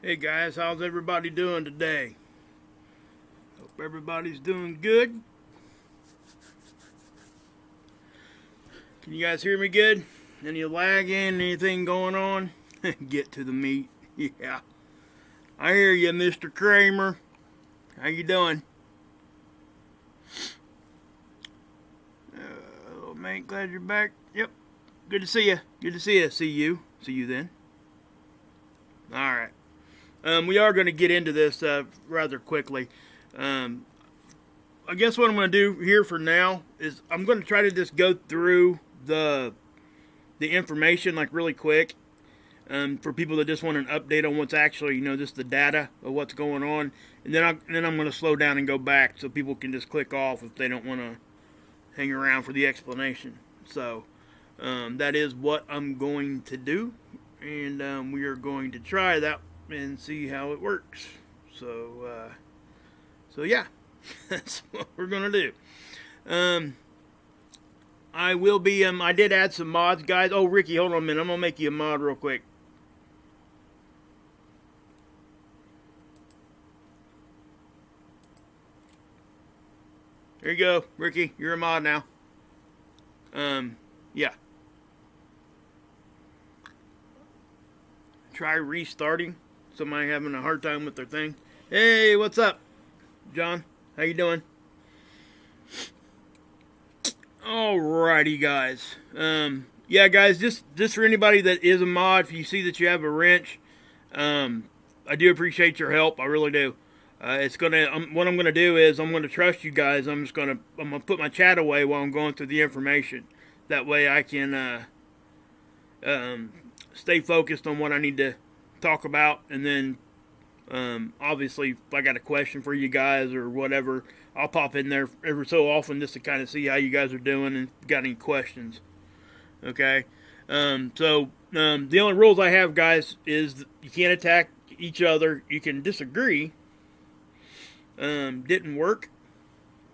Hey guys, how's everybody doing today? Hope everybody's doing good. Can you guys hear me good? Any lagging, anything going on? Get to the meat. Yeah. I hear you, Mr. Kramer. How you doing? Oh man, glad you're back. Yep. Good to see you. Good to see you. See you then. Alright. We are going to get into this rather quickly. I guess what I'm going to do here for now is I'm going to try to just go through the information like really quick for people that just want an update on what's actually, just the data of what's going on. And then I'm going to slow down and go back so people can just click off if they don't want to hang around for the explanation. So that is what I'm going to do. And we are going to try that and see how it works. So yeah, that's what we're gonna do. I will be. I did add some mods, guys. Oh, Ricky, hold on a minute. I'm gonna make you a mod real quick. There you go, Ricky. You're a mod now. Yeah. Try restarting. Somebody having a hard time with their thing. Hey, what's up, John? How you doing? Alrighty, guys. Yeah, guys. Just for anybody that is a mod, if you see that you have a wrench, I do appreciate your help. I really do. It's gonna. What I'm gonna do is I'm gonna trust you guys. I'm gonna put my chat away while I'm going through the information. That way I can stay focused on what I need to talk about, and then obviously if I got a question for you guys or whatever, I'll pop in there every so often just to kind of see how you guys are doing and got any questions. Okay. So the only rules I have, guys, is you can't attack each other. You can disagree. Didn't work.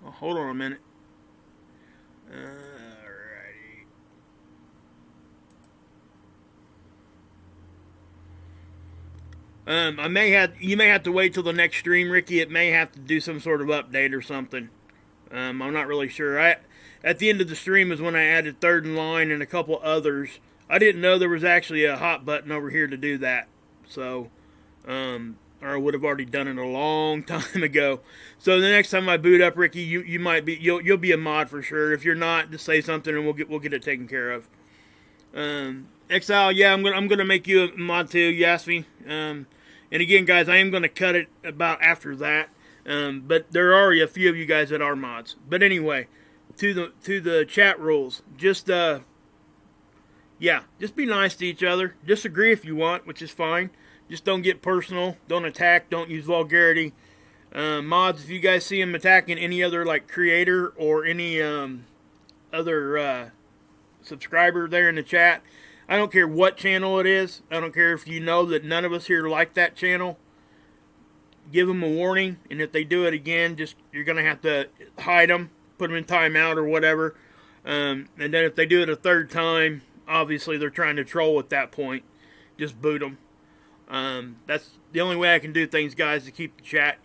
Oh, hold on a minute. You may have to wait till the next stream, Ricky. It may have to do some sort of update or something. I'm not really sure. At the end of the stream is when I added Third in Line and a couple others. I didn't know there was actually a hot button over here to do that. So, or I would have already done it a long time ago. So the next time I boot up, Ricky, you might be you'll be a mod for sure. If you're not, just say something and we'll get it taken care of. Exile, yeah, I'm gonna make you a mod too. You asked me. And again, guys, I am going to cut it about after that. But there are a few of you guys that are mods. But anyway, to the chat rules. Just be nice to each other. Disagree if you want, which is fine. Just don't get personal. Don't attack. Don't use vulgarity. Mods, if you guys see them attacking any other like creator or any other subscriber there in the chat, I don't care what channel it is. I don't care if you know that none of us here like that channel. Give them a warning, and if they do it again, you're going to have to hide them, put them in timeout or whatever. And then if they do it a third time, obviously they're trying to troll at that point. Just boot them. That's the only way I can do things, guys, to keep the chat,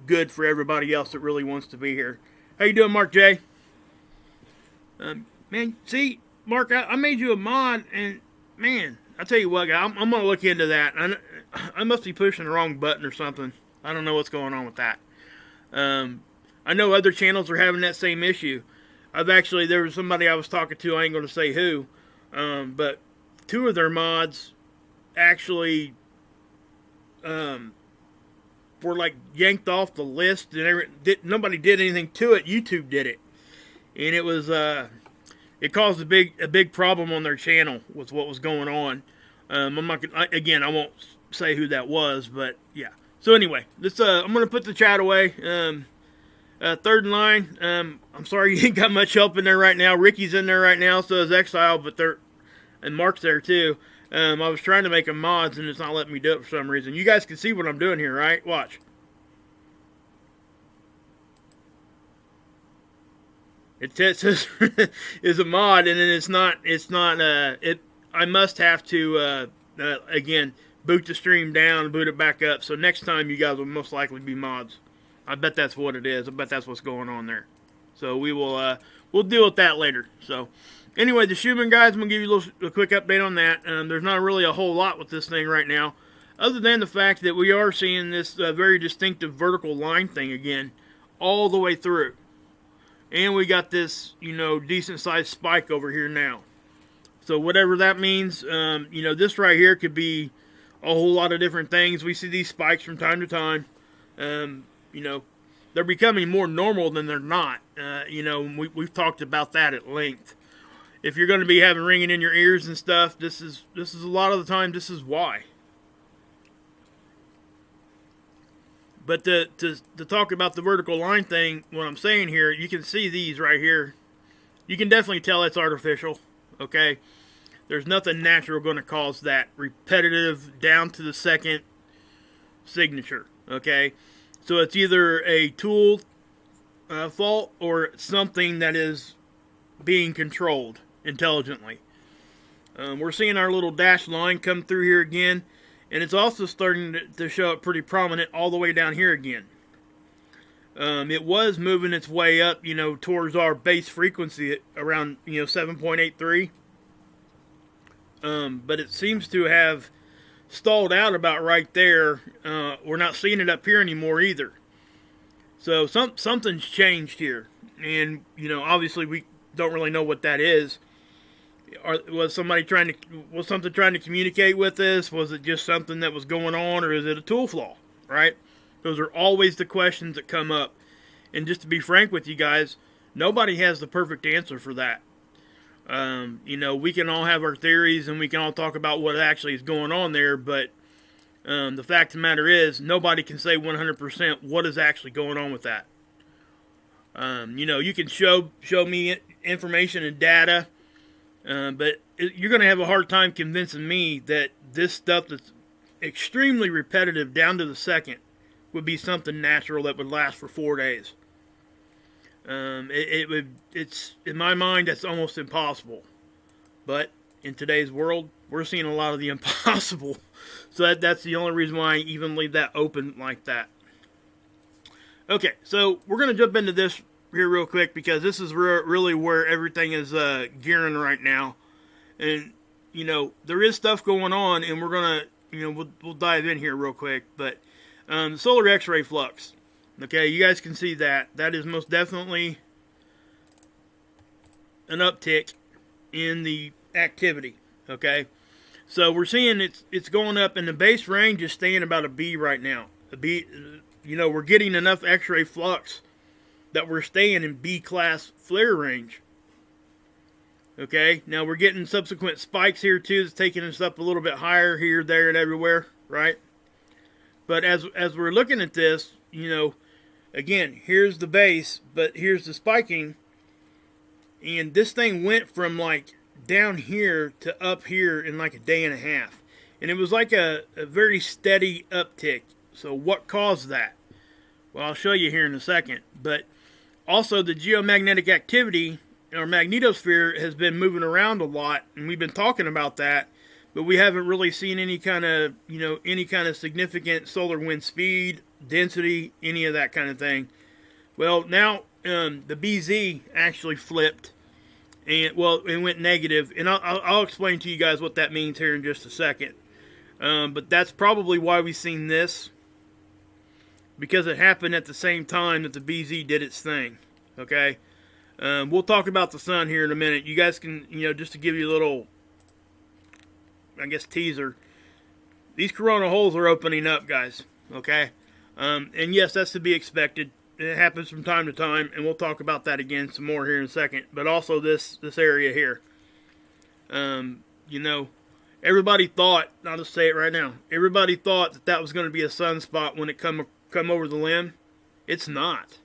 good for everybody else that really wants to be here. How you doing, Mark J? Man, see... Mark, I made you a mod, and man, I tell you what, guy, I'm going to look into that. I must be pushing the wrong button or something. I don't know what's going on with that. I know other channels are having that same issue. There was somebody I was talking to, I ain't going to say who, but two of their mods actually were like yanked off the list, and nobody did anything to it. YouTube did it, and it was... It caused a big problem on their channel with what was going on. I'm not gonna, again, I won't say who that was, but yeah. So anyway, I'm gonna put the chat away. Third in Line. I'm sorry you ain't got much help in there right now. Ricky's in there right now, so is Exile, and Mark's there too. I was trying to make them mods, and it's not letting me do it for some reason. You guys can see what I'm doing here, right? Watch. It says is a mod, and then it's not. I must have to again boot the stream down and boot it back up. So next time you guys will most likely be mods. I bet that's what it is. I bet that's what's going on there. So we will we'll deal with that later. So anyway, the Schumann guys, I'm gonna give you a quick update on that. There's not really a whole lot with this thing right now, other than the fact that we are seeing this very distinctive vertical line thing again, all the way through. And we got this, you know, decent sized spike over here now. So whatever that means, you know, this right here could be a whole lot of different things. We see these spikes from time to time. You know, they're becoming more normal than they're not. You know, we've talked about that at length. If you're going to be having ringing in your ears and stuff, this is a lot of the time, this is why. But to talk about the vertical line thing, what I'm saying here, you can see these right here. You can definitely tell it's artificial, okay? There's nothing natural going to cause that repetitive, down to the second signature, okay? So it's either a tool fault or something that is being controlled intelligently. We're seeing our little dashed line come through here again. And it's also starting to show up pretty prominent all the way down here again. It was moving its way up, you know, towards our base frequency at around, you know, 7.83. But it seems to have stalled out about right there. We're not seeing it up here anymore either. So something's changed here. And, you know, obviously we don't really know what that is. Was something trying to communicate with us? Was it just something that was going on, or is it a tool flaw? Right? Those are always the questions that come up. And just to be frank with you guys, nobody has the perfect answer for that. You know, we can all have our theories and we can all talk about what actually is going on there, but the fact of the matter is, nobody can say 100% what is actually going on with that. You know, you can show me information and data. But you're going to have a hard time convincing me that this stuff that's extremely repetitive down to the second would be something natural that would last for 4 days. It's in my mind, that's almost impossible. But in today's world, we're seeing a lot of the impossible. So that's the only reason why I even leave that open like that. Okay, so we're going to jump into this here real quick, because this is really where everything is gearing right now. And, you know, there is stuff going on, and we're going to, you know, we'll dive in here real quick. But the solar X-ray flux, okay, you guys can see that. That is most definitely an uptick in the activity, okay? So we're seeing it's going up, and the base range is staying about a B right now. A B, you know, we're getting enough X-ray flux that we're staying in B-class flare range. Okay, now we're getting subsequent spikes here too. It's taking us up a little bit higher here, there, and everywhere, right? But as we're looking at this, you know, again, here's the base, but here's the spiking. And this thing went from like down here to up here in like a day and a half. And it was like a very steady uptick. So what caused that? Well, I'll show you here in a second. But also, the geomagnetic activity, our magnetosphere, has been moving around a lot, and we've been talking about that, but we haven't really seen any kind of, you know, any kind of significant solar wind speed, density, any of that kind of thing. Well, now the BZ actually flipped, and well, it went negative, and I'll explain to you guys what that means here in just a second. But that's probably why we've seen this, because it happened at the same time that the BZ did its thing, okay? We'll talk about the sun here in a minute. You guys can, you know, just to give you a little, I guess, teaser. These corona holes are opening up, guys, okay? And yes, that's to be expected. It happens from time to time, and we'll talk about that again some more here in a second. But also this area here. You know, everybody thought, I'll just say it right now, everybody thought that was going to be a sunspot when it come over the limb. It's not.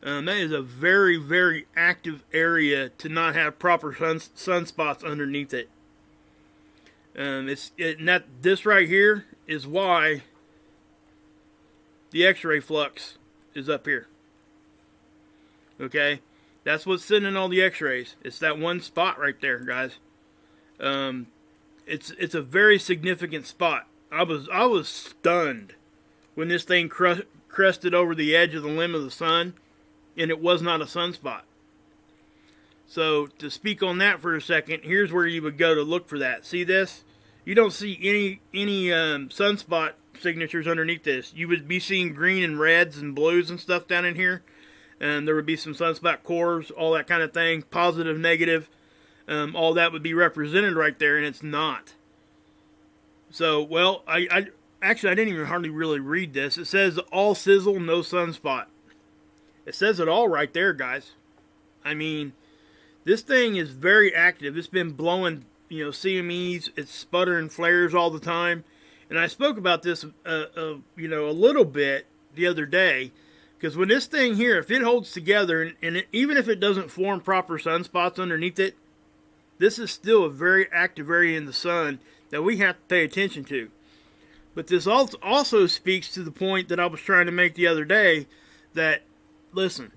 That is a very, very active area to not have proper sunspots underneath it. This right here is why the X-ray flux is up here. Okay? That's what's sending all the X-rays. It's that one spot right there, guys. And It's a very significant spot. I was stunned when this thing crested over the edge of the limb of the sun, and it was not a sunspot. So to speak on that for a second, here's where you would go to look for that. See this? You don't see any sunspot signatures underneath this. You would be seeing green and reds and blues and stuff down in here, and there would be some sunspot cores, all that kind of thing, positive, negative. All that would be represented right there, and it's not. So, well, I didn't even hardly really read this. It says all sizzle, no sunspot. It says it all right there, guys. I mean, this thing is very active. It's been blowing, CMEs. It's sputtering flares all the time. And I spoke about this, a little bit the other day. Because when this thing here, if it holds together, and even if it doesn't form proper sunspots underneath it, this is still a very active area in the sun that we have to pay attention to. But this also speaks to the point that I was trying to make the other day, that, listen,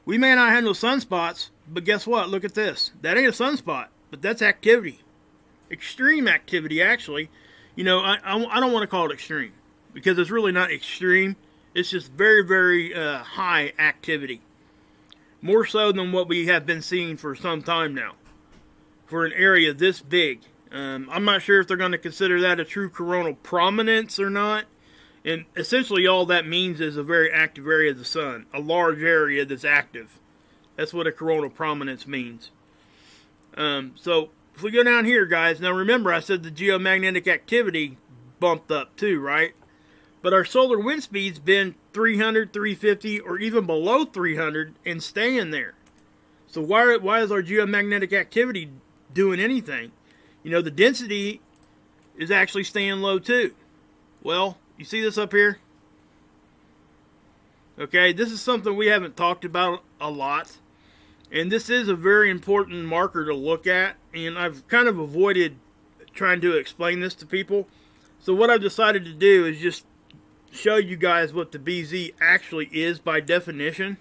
we may not have no sunspots, but guess what? Look at this. That ain't a sunspot, but that's activity. Extreme activity, actually. I don't want to call it extreme, because it's really not extreme. It's just very, very high activity. More so than what we have been seeing for some time now, for an area this big. I'm not sure if they're going to consider that a true coronal prominence or not. And essentially all that means is a very active area of the sun. A large area that's active. That's what a coronal prominence means. So if we go down here, guys. Now remember, I said the geomagnetic activity bumped up too, right? But our solar wind speed's been 300, 350, or even below 300 and staying there. So why is our geomagnetic activity doing anything? The density is actually staying low too. Well, you see this up here? Okay, this is something we haven't talked about a lot. And this is a very important marker to look at. And I've kind of avoided trying to explain this to people. So what I've decided to do is just show you guys what the BZ actually is by definition.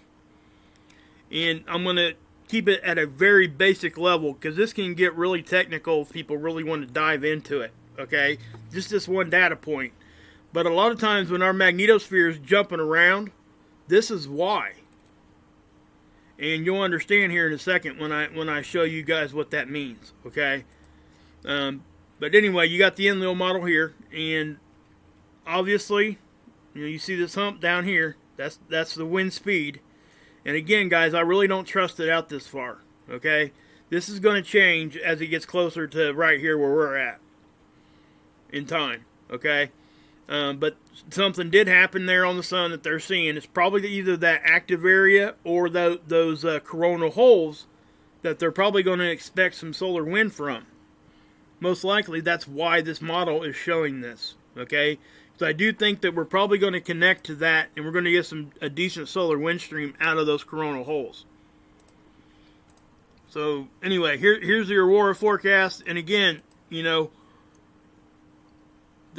And I'm going to keep it at a very basic level, because this can get really technical if people really want to dive into it. Okay, just this one data point. But a lot of times when our magnetosphere is jumping around, this is why. And you'll understand here in a second when I show you guys what that means. Okay. But anyway, you got the Enlil model here, and obviously, you see this hump down here. That's the wind speed. And again, guys, I really don't trust it out this far. Okay, this is going to change as it gets closer to right here where we're at in time. Okay. But something did happen there on the sun that they're seeing. It's probably either that active area or those coronal holes that they're probably going to expect some solar wind from. Most likely, that's why this model is showing this. Okay, so I do think that we're probably going to connect to that, and we're going to get a decent solar wind stream out of those coronal holes. So anyway, here's the Aurora forecast, and again, the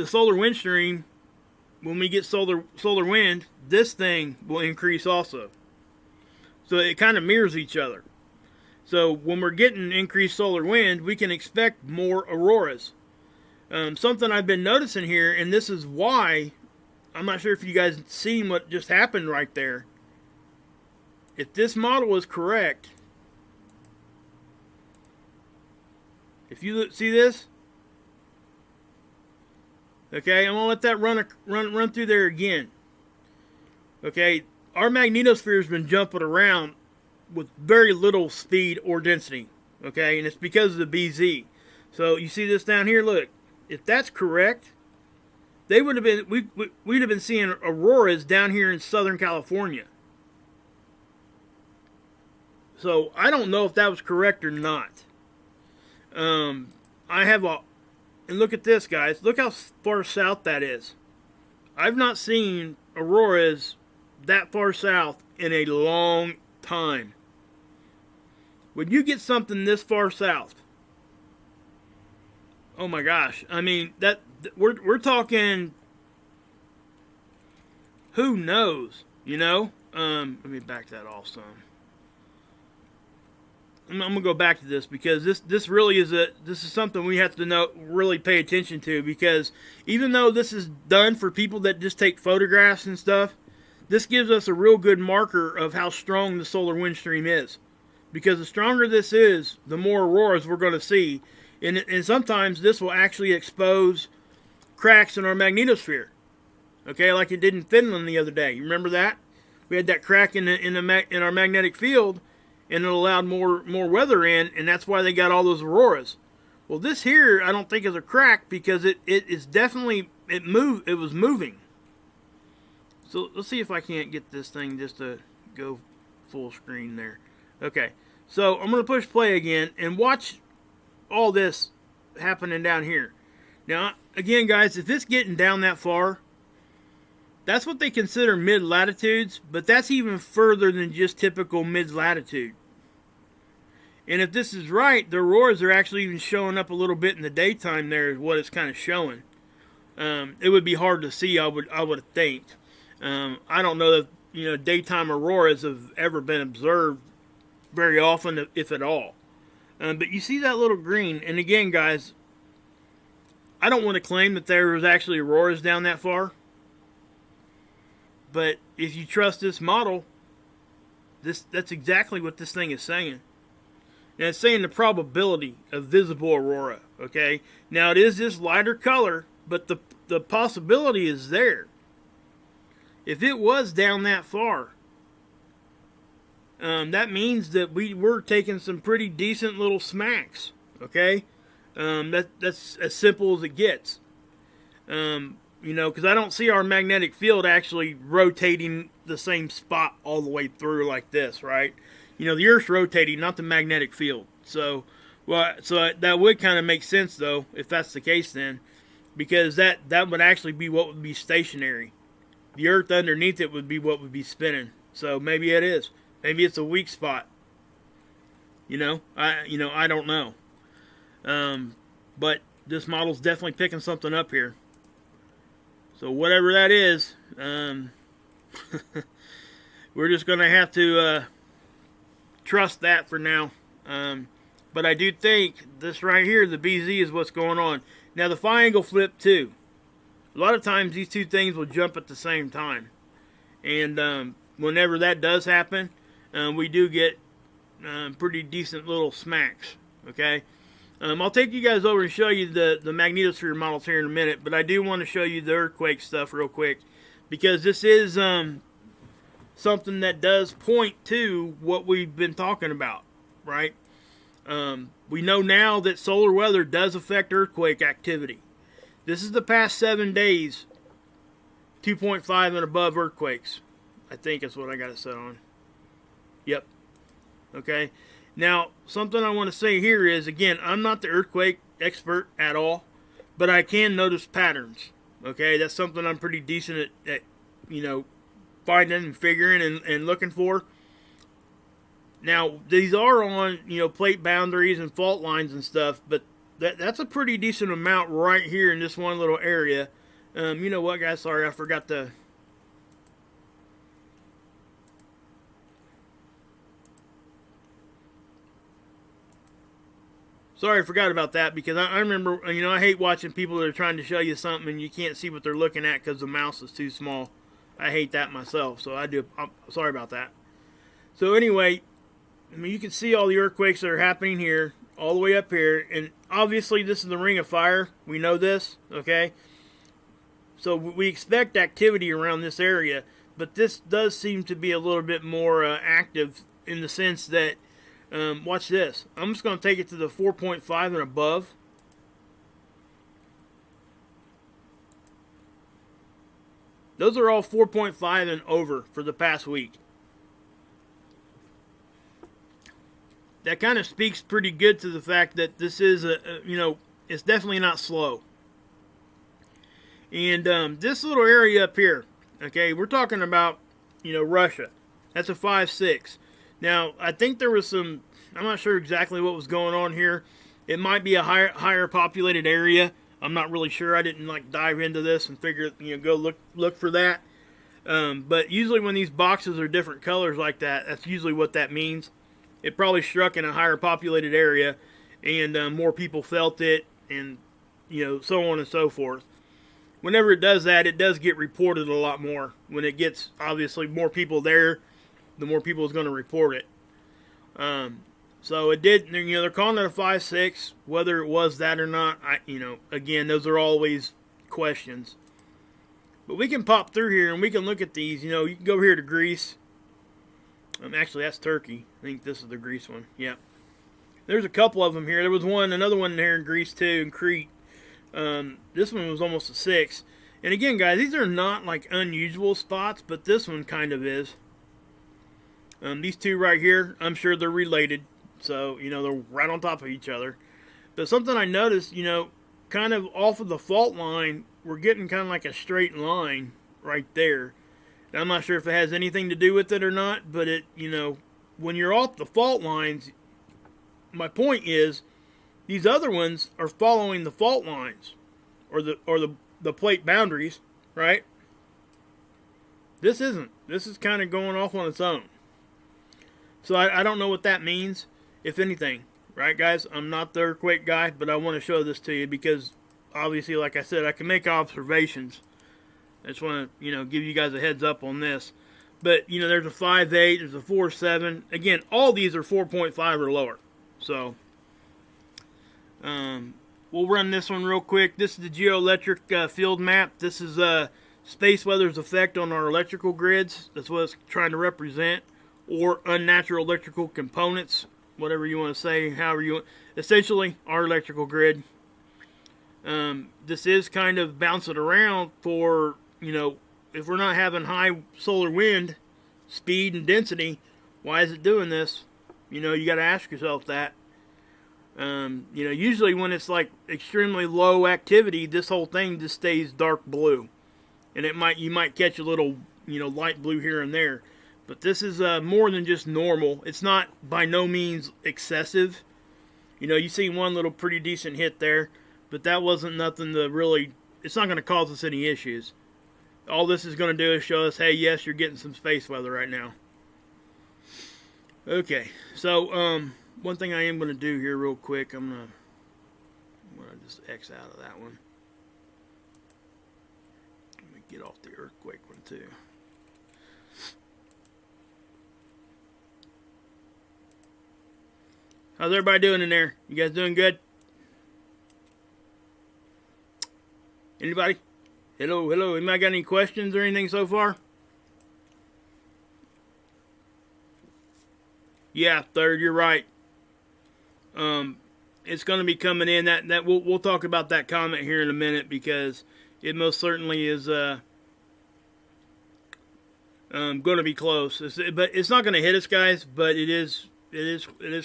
solar wind stream, when we get solar wind, this thing will increase also. So it kind of mirrors each other. So when we're getting increased solar wind, we can expect more auroras. Something I've been noticing here, and this is why, I'm not sure if you guys seen what just happened right there. If this model is correct, if you see this, okay, I'm going to let that run through there again. Okay, our magnetosphere has been jumping around with very little speed or density. Okay, and it's because of the BZ. So you see this down here, look. If that's correct, they would have been we'd have been seeing auroras down here in Southern California. So I don't know if that was correct or not. And look at this, guys. Look how far south that is. I've not seen auroras that far south in a long time. When you get something this far south, oh my gosh! I mean, we're talking. Who knows? Let me back that off some. I'm gonna go back to this because this really is this is something we have to really pay attention to, because even though this is done for people that just take photographs and stuff, this gives us a real good marker of how strong the solar wind stream is. Because the stronger this is, the more auroras we're going to see, and sometimes this will actually expose cracks in our magnetosphere. Okay, like it did in Finland the other day. You remember that? We had that crack in our magnetic field, and it allowed more weather in, and that's why they got all those auroras. Well, this here I don't think is a crack, because it is definitely it was moving. So let's see if I can't get this thing just to go full screen there. Okay, so I'm going to push play again and watch all this happening down here. Now, again, guys, if it's getting down that far, that's what they consider mid-latitudes, but that's even further than just typical mid-latitude. And if this is right, the auroras are actually even showing up a little bit in the daytime there, is what it's kind of showing. It would be hard to see, I would think. I don't know that daytime auroras have ever been observed very often, if at all. But you see that little green, and again, guys, I don't want to claim that there was actually auroras down that far. But if you trust this model, that's exactly what this thing is saying. And it's saying the probability of visible aurora. Okay, now it is this lighter color, but the possibility is there. If it was down that far, that means that we were taking some pretty decent little smacks. Okay, that's as simple as it gets. Because I don't see our magnetic field actually rotating the same spot all the way through like this, right? The Earth's rotating, not the magnetic field. So that would kind of make sense, though, if that's the case then, because that would actually be what would be stationary. The Earth underneath it would be what would be spinning. So maybe it is. Maybe it's a weak spot. I don't know. But this model's definitely picking something up here. So whatever that is, we're just going to have to trust that for now. But I do think this right here, the BZ, is what's going on. Now the phi angle flip too. A lot of times these two things will jump at the same time. And whenever that does happen, we do get pretty decent little smacks. Okay? I'll take you guys over and show you the magnetosphere models here in a minute, but I do want to show you the earthquake stuff real quick, because this is something that does point to what we've been talking about, right? We know now that solar weather does affect earthquake activity. This is the past 7 days, 2.5 and above earthquakes. I think that's what I got it set on. Yep. Okay. Now, something I want to say here is, again, I'm not the earthquake expert at all, but I can notice patterns. Okay, that's something I'm pretty decent at finding and figuring and looking for. Now, these are on, plate boundaries and fault lines and stuff, but that's a pretty decent amount right here in this one little area. You know what, guys? Sorry, I forgot to... Sorry, I forgot about that, because I remember, I hate watching people that are trying to show you something and you can't see what they're looking at because the mouse is too small. I hate that myself, so I'm sorry about that. So anyway, you can see all the earthquakes that are happening here, all the way up here, and obviously this is the Ring of Fire. We know this, okay? So we expect activity around this area, but this does seem to be a little bit more active, in the sense that, watch this. I'm just going to take it to the 4.5 and above. Those are all 4.5 and over for the past week. That kind of speaks pretty good to the fact that this is it's definitely not slow. And this little area up here, okay, we're talking about, Russia. That's a 5.6. Now, I think there was some, I'm not sure exactly what was going on here. It might be a higher populated area. I'm not really sure. I didn't dive into this and figure, go look for that. But usually when these boxes are different colors like that, that's usually what that means. it probably struck in a higher populated area, and more people felt it, and so on and so forth. Whenever it does that, it does get reported a lot more. When it gets, obviously, more people there, the more people is going to report it. So it did, they're calling it a 5.6. Whether it was that or not, again, those are always questions. But we can pop through here and we can look at these. You can go over here to Greece. Actually, that's Turkey. I think this is the Greece one. Yeah. There's a couple of them here. There was another one there in Greece too, in Crete. This one was almost a 6. And again, guys, these are not like unusual spots, but this one kind of is. These two right here, I'm sure they're related. So, they're right on top of each other. But something I noticed, kind of off of the fault line, we're getting kind of like a straight line right there. Now, I'm not sure if it has anything to do with it or not, but it, when you're off the fault lines, my point is, these other ones are following the fault lines, or the plate boundaries, right? This isn't. This is kind of going off on its own. So I don't know what that means, if anything, right, guys? I'm not the earthquake guy, but I want to show this to you because, obviously, like I said, I can make observations. I just want to, give you guys a heads up on this. But, there's a 5.8, there's a 4.7. Again, all these are 4.5 or lower. So, we'll run this one real quick. This is the Geoelectric field map. This is space weather's effect on our electrical grids. That's what it's trying to represent. Or unnatural electrical components, whatever you want to say, however you want. Essentially, our electrical grid. This is kind of bouncing around for, if we're not having high solar wind speed and density, why is it doing this? You got to ask yourself that. Usually when it's like extremely low activity, this whole thing just stays dark blue. And you might catch a little, light blue here and there. But this is more than just normal. It's not by no means excessive. You see one little pretty decent hit there. But that wasn't nothing to really... It's not going to cause us any issues. All this is going to do is show us, hey, yes, you're getting some space weather right now. Okay. So, one thing I am going to do here real quick. I'm going to just X out of that one. Let me get off the earthquake one too. How's everybody doing in there? You guys doing good? Anybody? Hello. Anybody got any questions or anything so far? Yeah, third, you're right. It's going to be coming in. That we'll talk about that comment here in a minute because it most certainly is going to be close. But it's not going to hit us, guys. But it is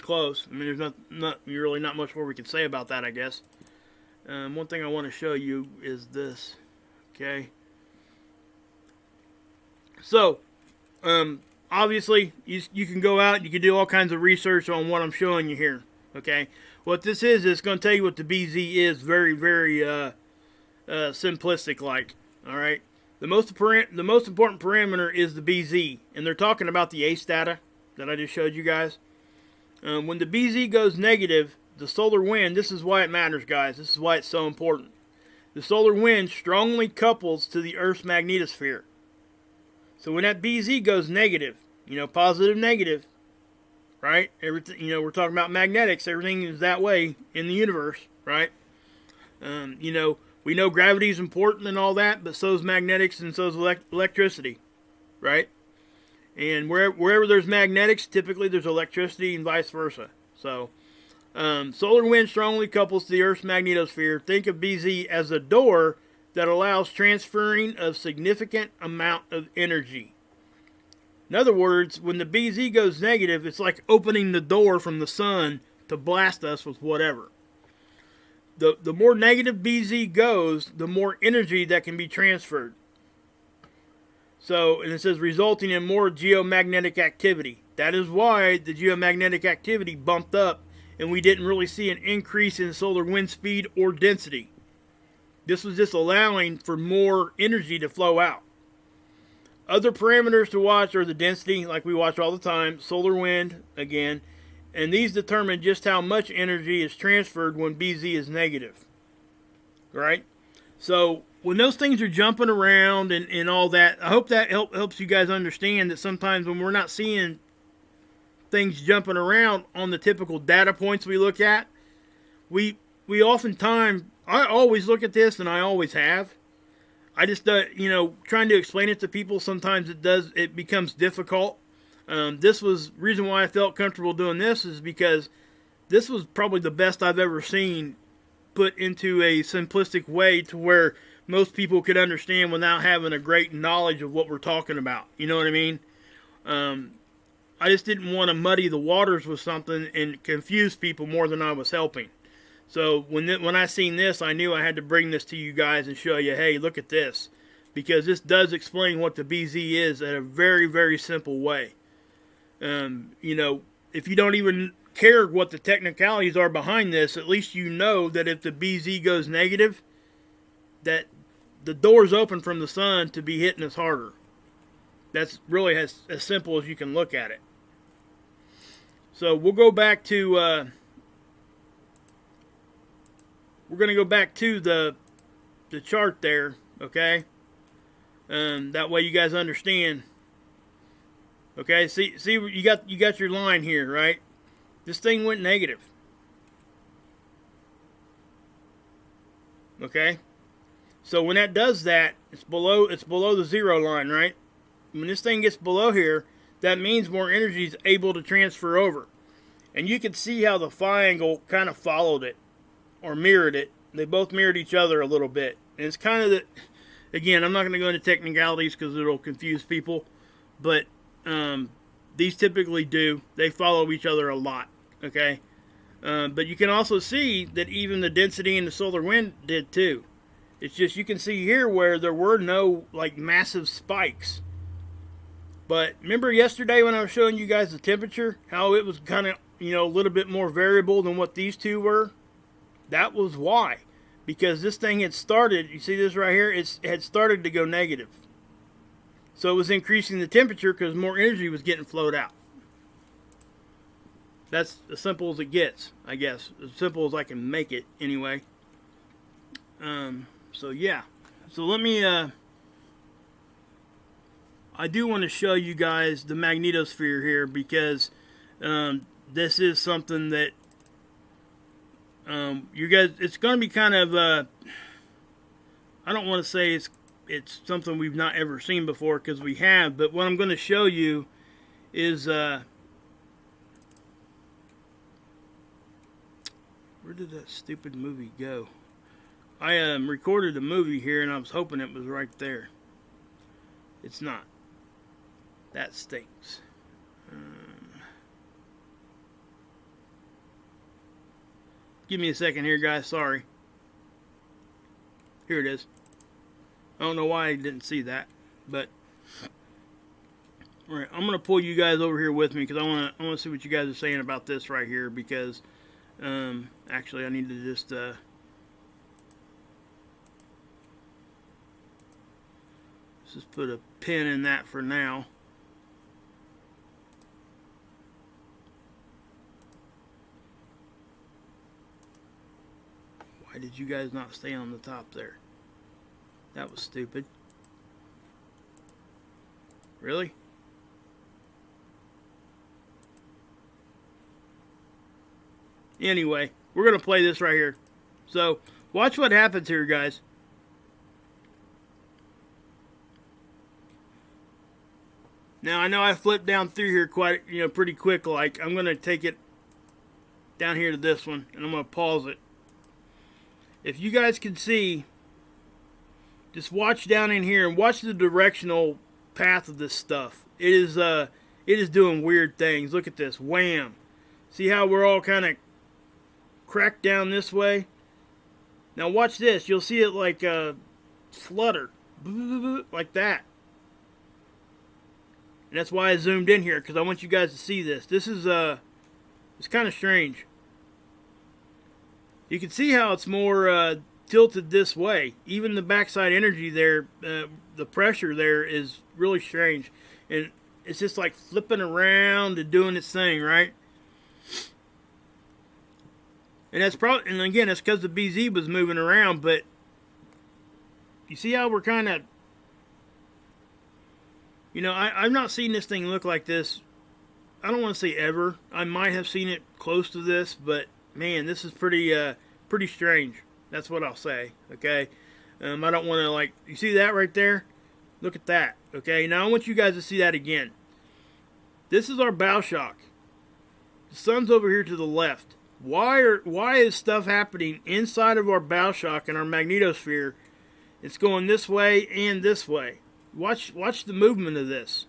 close. I mean, there's really not much more we can say about that, I guess. One thing I want to show you is this. Okay. So, obviously, you can go out and you can do all kinds of research on what I'm showing you here. Okay. What this is, it's going to tell you what the BZ is very, very simplistic like. All right. The most important parameter is the BZ. And they're talking about the ACE data that I just showed you guys. When the BZ goes negative, the solar wind, this is why it matters, guys. This is why it's so important. The solar wind strongly couples to the Earth's magnetosphere. So when that BZ goes negative, positive, negative, right? Everything, we're talking about magnetics. Everything is that way in the universe, right? We know gravity is important and all that, but so is magnetics and so is electricity, right? And wherever there's magnetics, typically there's electricity and vice versa. So, solar wind strongly couples to the Earth's magnetosphere. Think of BZ as a door that allows transferring of significant amount of energy. In other words, when the BZ goes negative, it's like opening the door from the sun to blast us with whatever. The more negative BZ goes, the more energy that can be transferred. So, and it says resulting in more geomagnetic activity. That is why the geomagnetic activity bumped up and we didn't really see an increase in solar wind speed or density. This was just allowing for more energy to flow out. Other parameters to watch are the density, like we watch all the time, solar wind, again, And these determine just how much energy is transferred when BZ is negative. Right? So when those things are jumping around and all that, I hope that helps you guys understand that sometimes when we're not seeing things jumping around on the typical data points we look at, we oftentimes, I always look at this, and I always have. I just, trying to explain it to people, sometimes it becomes difficult. This was reason why I felt comfortable doing this, is because this was probably the best I've ever seen put into a simplistic way to where most people could understand without having a great knowledge of what we're talking about. You know what I mean? I just didn't want to muddy the waters with something and confuse people more than I was helping. So when I seen this, I knew I had to bring this to you guys and show you, hey, look at this. Because this does explain what the BZ is in a very, very simple way. If you don't even care what the technicalities are behind this, at least you know that if the BZ goes negative, that the door's open from the sun to be hitting us harder. That's really as simple as you can look at it. So we'll go back to... we're going to go back to the chart there, okay? That way you guys understand. Okay, see you got your line here, right? This thing went negative. Okay? So when that does that, it's below the zero line, right? When this thing gets below here, that means more energy is able to transfer over. And you can see how the phi angle kind of followed it, or mirrored it. They both mirrored each other a little bit. And it's kind of again, I'm not going to go into technicalities because it'll confuse people, but these typically do. They follow each other a lot, okay? But you can also see that even the density and the solar wind did too. It's just you can see here where there were no like massive spikes. But remember yesterday when I was showing you guys the temperature, how it was kind of, a little bit more variable than what these two were? That was why. Because this thing had started, you see this right here? It had started to go negative. So it was increasing the temperature because more energy was getting flowed out. That's as simple as it gets, I guess. As simple as I can make it, anyway. So yeah. So let me, I do want to show you guys the magnetosphere here because this is something that you guys, it's going to be kind of, I don't want to say it's something we've not ever seen before because we have, but what I'm going to show you is, where did that stupid movie go? I recorded a movie here and I was hoping it was right there. It's not. That stinks. Give me a second here, guys. Sorry. Here it is. I don't know why I didn't see that, but all right, I'm gonna pull you guys over here with me because I want to see what you guys are saying about this right here. Because actually, I need to just let's just put a pin in that for now. Why did you guys not stay on the top there? That was stupid. Really? Anyway, we're going to play this right here. So, watch what happens here, guys. Now, I know I flipped down through here quite, pretty quick. Like, I'm going to take it down here to this one, and I'm going to pause it. If you guys can see, just watch down in here and watch the directional path of this stuff. It is doing weird things. Look at this. Wham. See how we're all kind of cracked down this way? Now watch this. You'll see it like flutter. Like that. And that's why I zoomed in here, because I want you guys to see this. This is it's kind of strange. You can see how it's more tilted this way. Even the backside energy there, the pressure there is really strange. And it's just like flipping around and doing its thing, right? And that's probably, and again, it's because the BZ was moving around, but you see how we're kind of, you know, I've not seen this thing look like this. I don't want to say ever. I might have seen it close to this, but man, this is pretty strange. That's what I'll say. Okay, I don't want to, like, you see that right there? Look at that. Okay, now I want you guys to see that again. This is our bow shock. The sun's over here to the left. Why is stuff happening inside of our bow shock and our magnetosphere? It's going this way and this way. Watch the movement of this.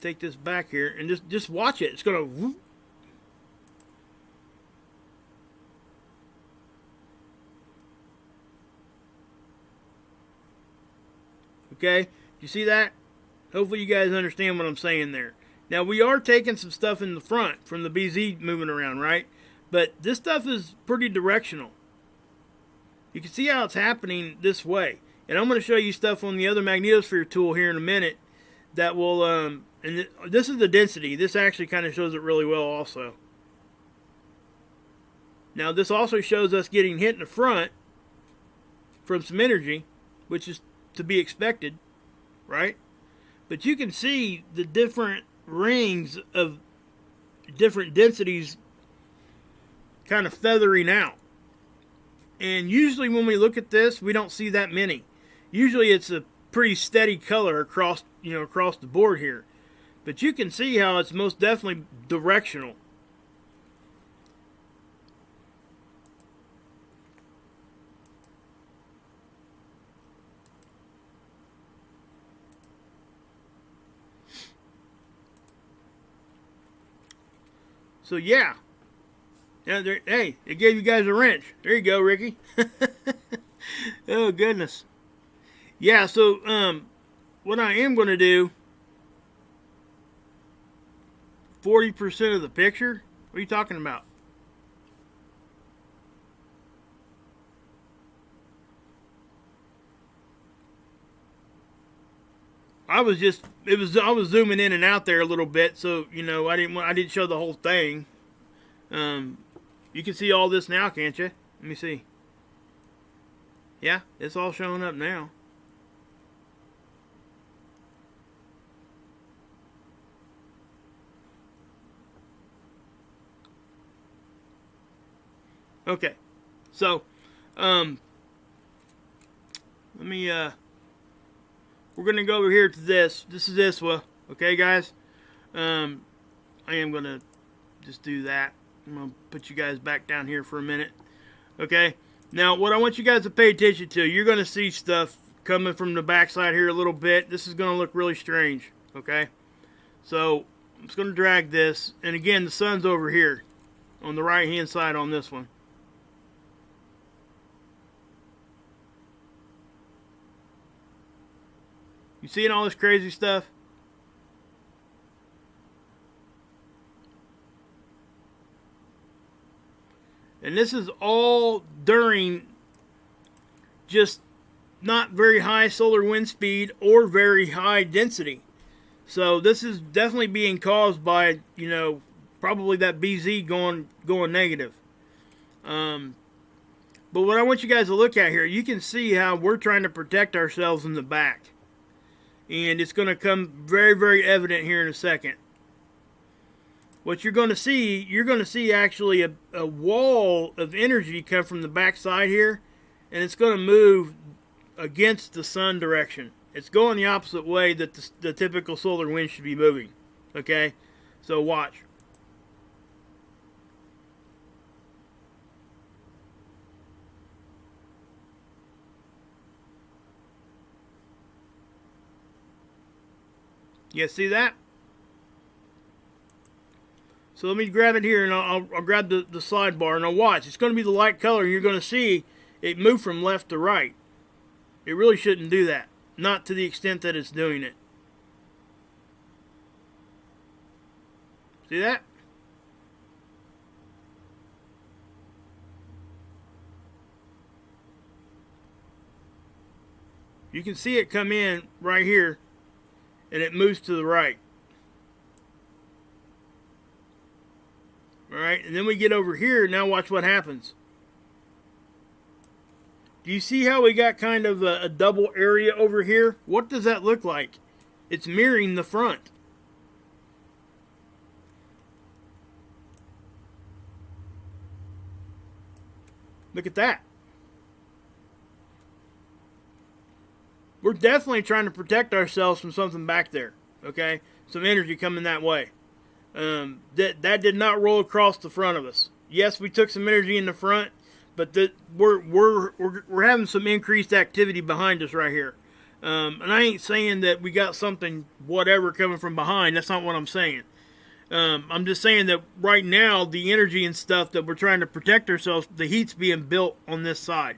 Take this back here and just watch it. It's gonna whoop. Okay, you see that? Hopefully you guys understand what I'm saying there. Now we are taking some stuff in the front from the BZ moving around, right? But this stuff is pretty directional. You can see how it's happening this way. And I'm going to show you stuff on the other magnetosphere tool here in a minute that will, and this is the density. This actually kind of shows it really well also. Now this also shows us getting hit in the front from some energy, which is to be expected, right? But you can see the different rings of different densities kind of feathering out. And usually when we look at this, we don't see that many. Usually it's a pretty steady color across, you know, across the board here. But you can see how it's most definitely directional. So yeah. Hey, it gave you guys a wrench. There you go, Ricky. Oh, goodness. Yeah, so what I am going to do, 40% of the picture? What are you talking about? I was zooming in and out there a little bit, so, you know, I didn't show the whole thing. You can see all this now, can't you? Let me see. Yeah, it's all showing up now. Okay, so, let me, we're going to go over here to this. This is ISWA, okay, guys? I am going to just do that. I'm going to put you guys back down here for a minute, okay? Now, what I want you guys to pay attention to, you're going to see stuff coming from the backside here a little bit. This is going to look really strange, okay? So, I'm just going to drag this. And again, the sun's over here on the right-hand side on this one. You seeing all this crazy stuff? And this is all during just not very high solar wind speed or very high density. So this is definitely being caused by, you know, probably that BZ going negative. But what I want you guys to look at here, you can see how we're trying to protect ourselves in the back. And it's going to come very, very evident here in a second. What you're going to see actually a wall of energy come from the back side here. And it's going to move against the sun direction. It's going the opposite way that the typical solar wind should be moving. Okay? So watch. You guys see that? So let me grab it here and I'll grab the sidebar and I'll watch. It's going to be the light color. You're going to see it move from left to right. It really shouldn't do that. Not to the extent that it's doing it. See that? You can see it come in right here and it moves to the right. Alright? right? And then we get over here. Now watch what happens. Do you see how we got kind of a double area over here? What does that look like? It's mirroring the front. Look at that. We're definitely trying to protect ourselves from something back there. Okay? Some energy coming that way. That did not roll across the front of us. Yes, we took some energy in the front, but we're having some increased activity behind us right here. And I ain't saying that we got something whatever coming from behind. That's not what I'm saying. I'm just saying that right now the energy and stuff that we're trying to protect ourselves, the heat's being built on this side.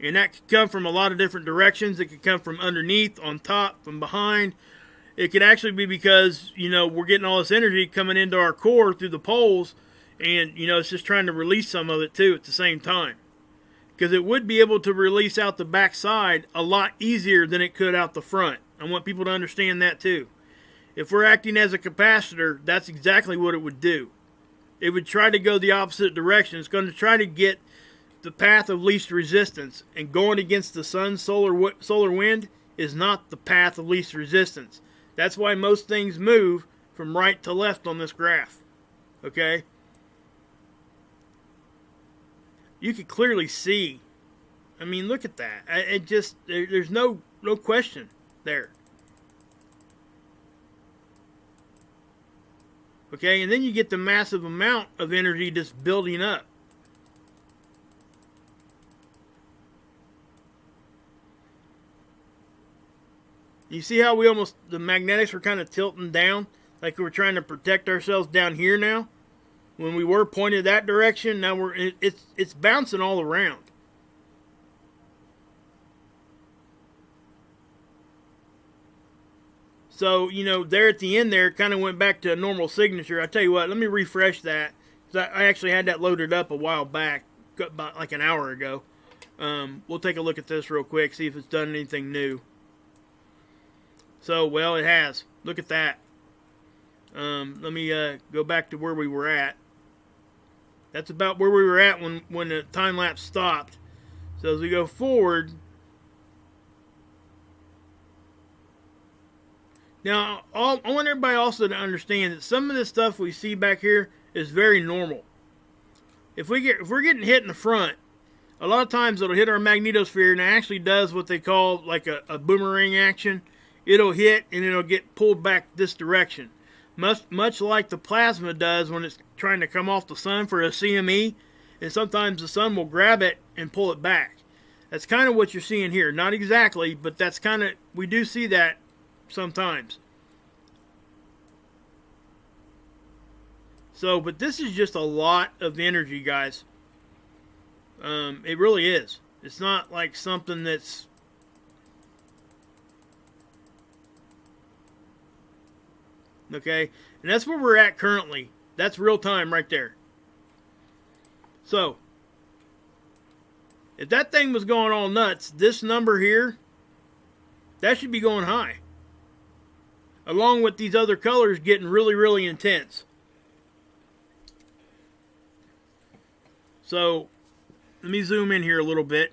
And that could come from a lot of different directions. It could come from underneath, on top, from behind. It could actually be because, we're getting all this energy coming into our core through the poles. And, it's just trying to release some of it, too, at the same time. Because it would be able to release out the back side a lot easier than it could out the front. I want people to understand that, too. If we're acting as a capacitor, that's exactly what it would do. It would try to go the opposite direction. It's going to try to get the path of least resistance. And going against the sun, solar wind, is not the path of least resistance. That's why most things move from right to left on this graph. Okay? You can clearly see. I mean, look at that. There's no question there. Okay, and then you get the massive amount of energy just building up. You see how the magnetics were kind of tilting down? Like we were trying to protect ourselves down here now? When we were pointed that direction, now it's bouncing all around. So, there at the end there, kind of went back to a normal signature. I tell you what, let me refresh that. I actually had that loaded up a while back, about like an hour ago. We'll take a look at this real quick, see if it's done anything new. So, well, it has. Look at that. Let me go back to where we were at. That's about where we were at when the time lapse stopped. So as we go forward. Now, I want everybody also to understand that some of this stuff we see back here is very normal. If we're getting hit in the front, a lot of times it'll hit our magnetosphere and it actually does what they call like a boomerang action. It'll hit and it'll get pulled back this direction. Much like the plasma does when it's trying to come off the sun for a CME, and sometimes the sun will grab it and pull it back. That's kind of what you're seeing here. Not exactly, but that's kind of, we do see that sometimes. So, but this is just a lot of energy, guys. It really is. It's not like something that's okay, and that's where we're at currently. That's real time right there. So, if that thing was going all nuts, this number here, that should be going high. Along with these other colors getting really, really intense. So, let me zoom in here a little bit.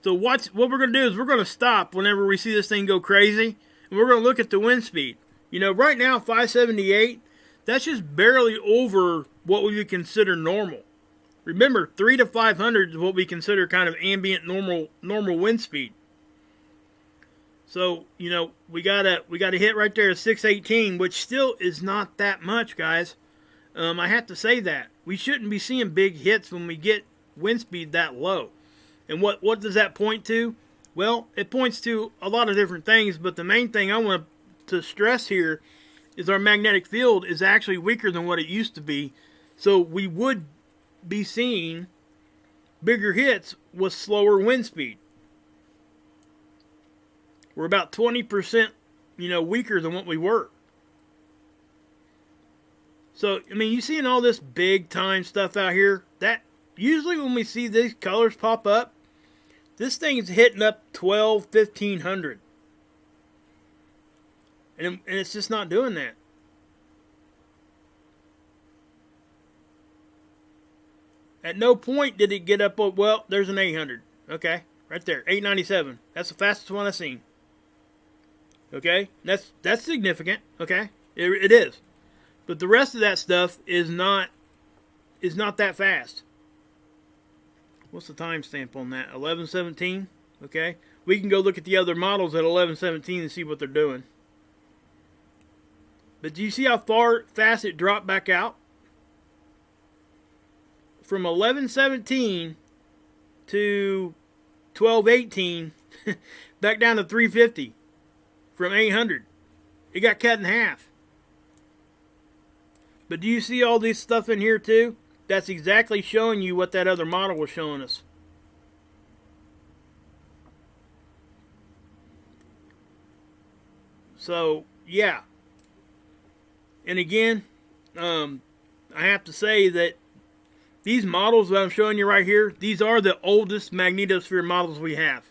So what we're going to do is we're going to stop whenever we see this thing go crazy. And we're going to look at the wind speed. Right now, 578, that's just barely over what we would consider normal. Remember, 3 to 500 is what we consider kind of ambient normal wind speed. So, we got a hit right there at 618, which still is not that much, guys. I have to say that. We shouldn't be seeing big hits when we get wind speed that low. And what does that point to? Well, it points to a lot of different things, but the main thing I want to stress here is our magnetic field is actually weaker than what it used to be. So we would be seeing bigger hits with slower wind speed. We're about 20%, weaker than what we were. So, you seeing all this big time stuff out here? That usually when we see these colors pop up, This thing is hitting up 12, 1500. And it's just not doing that. At no point did it get up, well, there's an 800. Okay, right there, 897. That's the fastest one I've seen. Okay, that's significant. Okay, it is. But the rest of that stuff is not that fast. What's the timestamp on that? 11:17. Okay, we can go look at the other models at 11:17 and see what they're doing. But do you see how fast it dropped back out? From 11:17 to 12:18, back down to 350 from 800. It got cut in half. But do you see all this stuff in here too? That's exactly showing you what that other model was showing us. So, yeah. And again, I have to say that these models that I'm showing you right here, these are the oldest magnetosphere models we have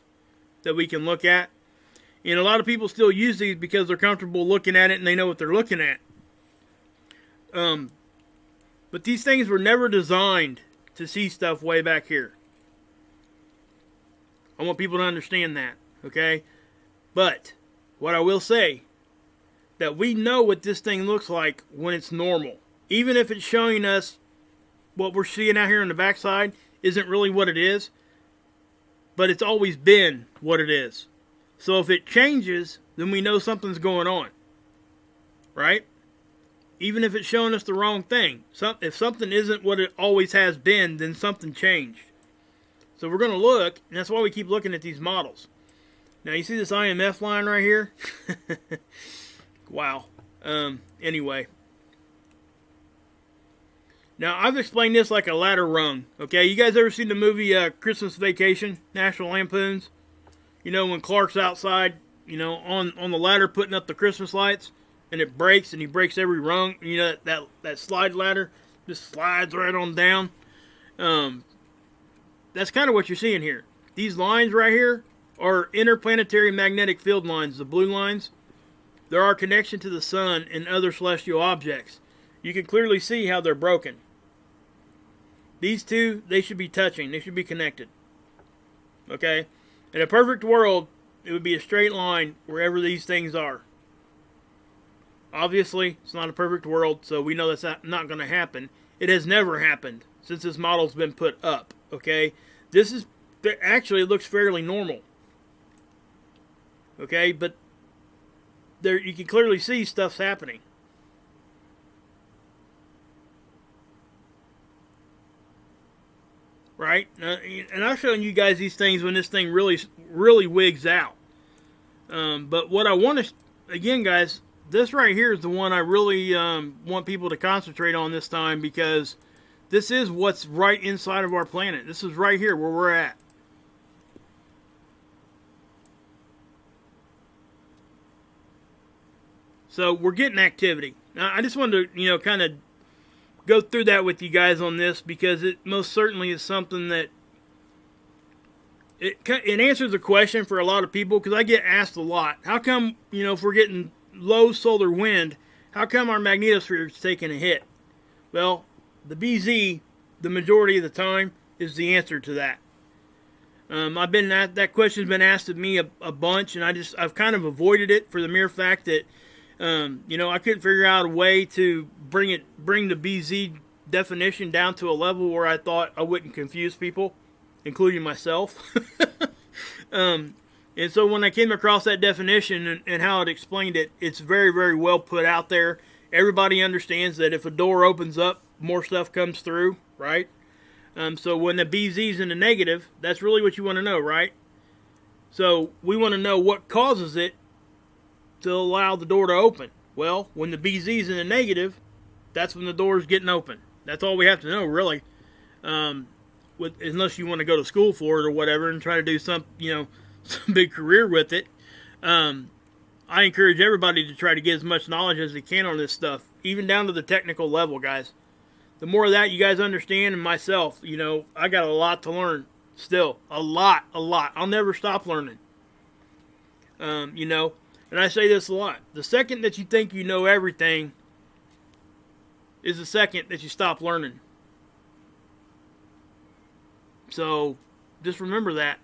that we can look at. And a lot of people still use these because they're comfortable looking at it and they know what they're looking at. But these things were never designed to see stuff way back here. I want people to understand that, okay? But what I will say, that we know what this thing looks like when it's normal. Even if it's showing us what we're seeing out here on the backside isn't really what it is, but it's always been what it is. So if it changes, then we know something's going on, right? Even if it's showing us the wrong thing. If something isn't what it always has been, then something changed. So we're going to look, and that's why we keep looking at these models. Now you see this IMF line right here? Wow. Anyway. Now, I've explained this like a ladder rung. Okay, you guys ever seen the movie Christmas Vacation, National Lampoons? You know, when Clark's outside, you know, on the ladder putting up the Christmas lights, and it breaks, and he breaks every rung. You know, that slide ladder just slides right on down. That's kind of what you're seeing here. These lines right here are interplanetary magnetic field lines, the blue lines. They're our connection to the sun and other celestial objects. You can clearly see how they're broken. These two, they should be touching. They should be connected. Okay? In a perfect world, it would be a straight line wherever these things are. Obviously, it's not a perfect world, so we know that's not going to happen. It has never happened since this model's been put up. Okay? This is, actually, it looks fairly normal. Okay? But there, you can clearly see stuff's happening. Right? And I've shown you guys these things when this thing really wigs out. But what I want to, again, guys, this right here is the one I really want people to concentrate on this time, because this is what's right inside of our planet. This is right here where we're at. So we're getting activity. Now, I just wanted to, you know, kind of go through that with you guys on this, because it most certainly is something that it answers a question for a lot of people, because I get asked a lot, how come, you know, if we're getting low solar wind, how come our magnetosphere is taking a hit? Well, the BZ, the majority of the time, is the answer to that. That question's been asked of me a bunch, and I've kind of avoided it for the mere fact that you know, I couldn't figure out a way to bring the BZ definition down to a level where I thought I wouldn't confuse people, including myself. And so when I came across that definition and how it explained it, it's very, very well put out there. Everybody understands that if a door opens up, more stuff comes through, right? So when the BZ's in the negative, that's really what you want to know, right? So we want to know what causes it to allow the door to open. Well, when the BZ's in the negative, that's when the door is getting open. That's all we have to know, really. Unless you want to go to school for it or whatever and try to do some big career with it. I encourage everybody to try to get as much knowledge as they can on this stuff, even down to the technical level, guys. The more of that you guys understand, and myself, you know, I got a lot to learn. Still, a lot. I'll never stop learning. You know, and I say this a lot. The second that you think you know everything is the second that you stop learning. So, just remember that.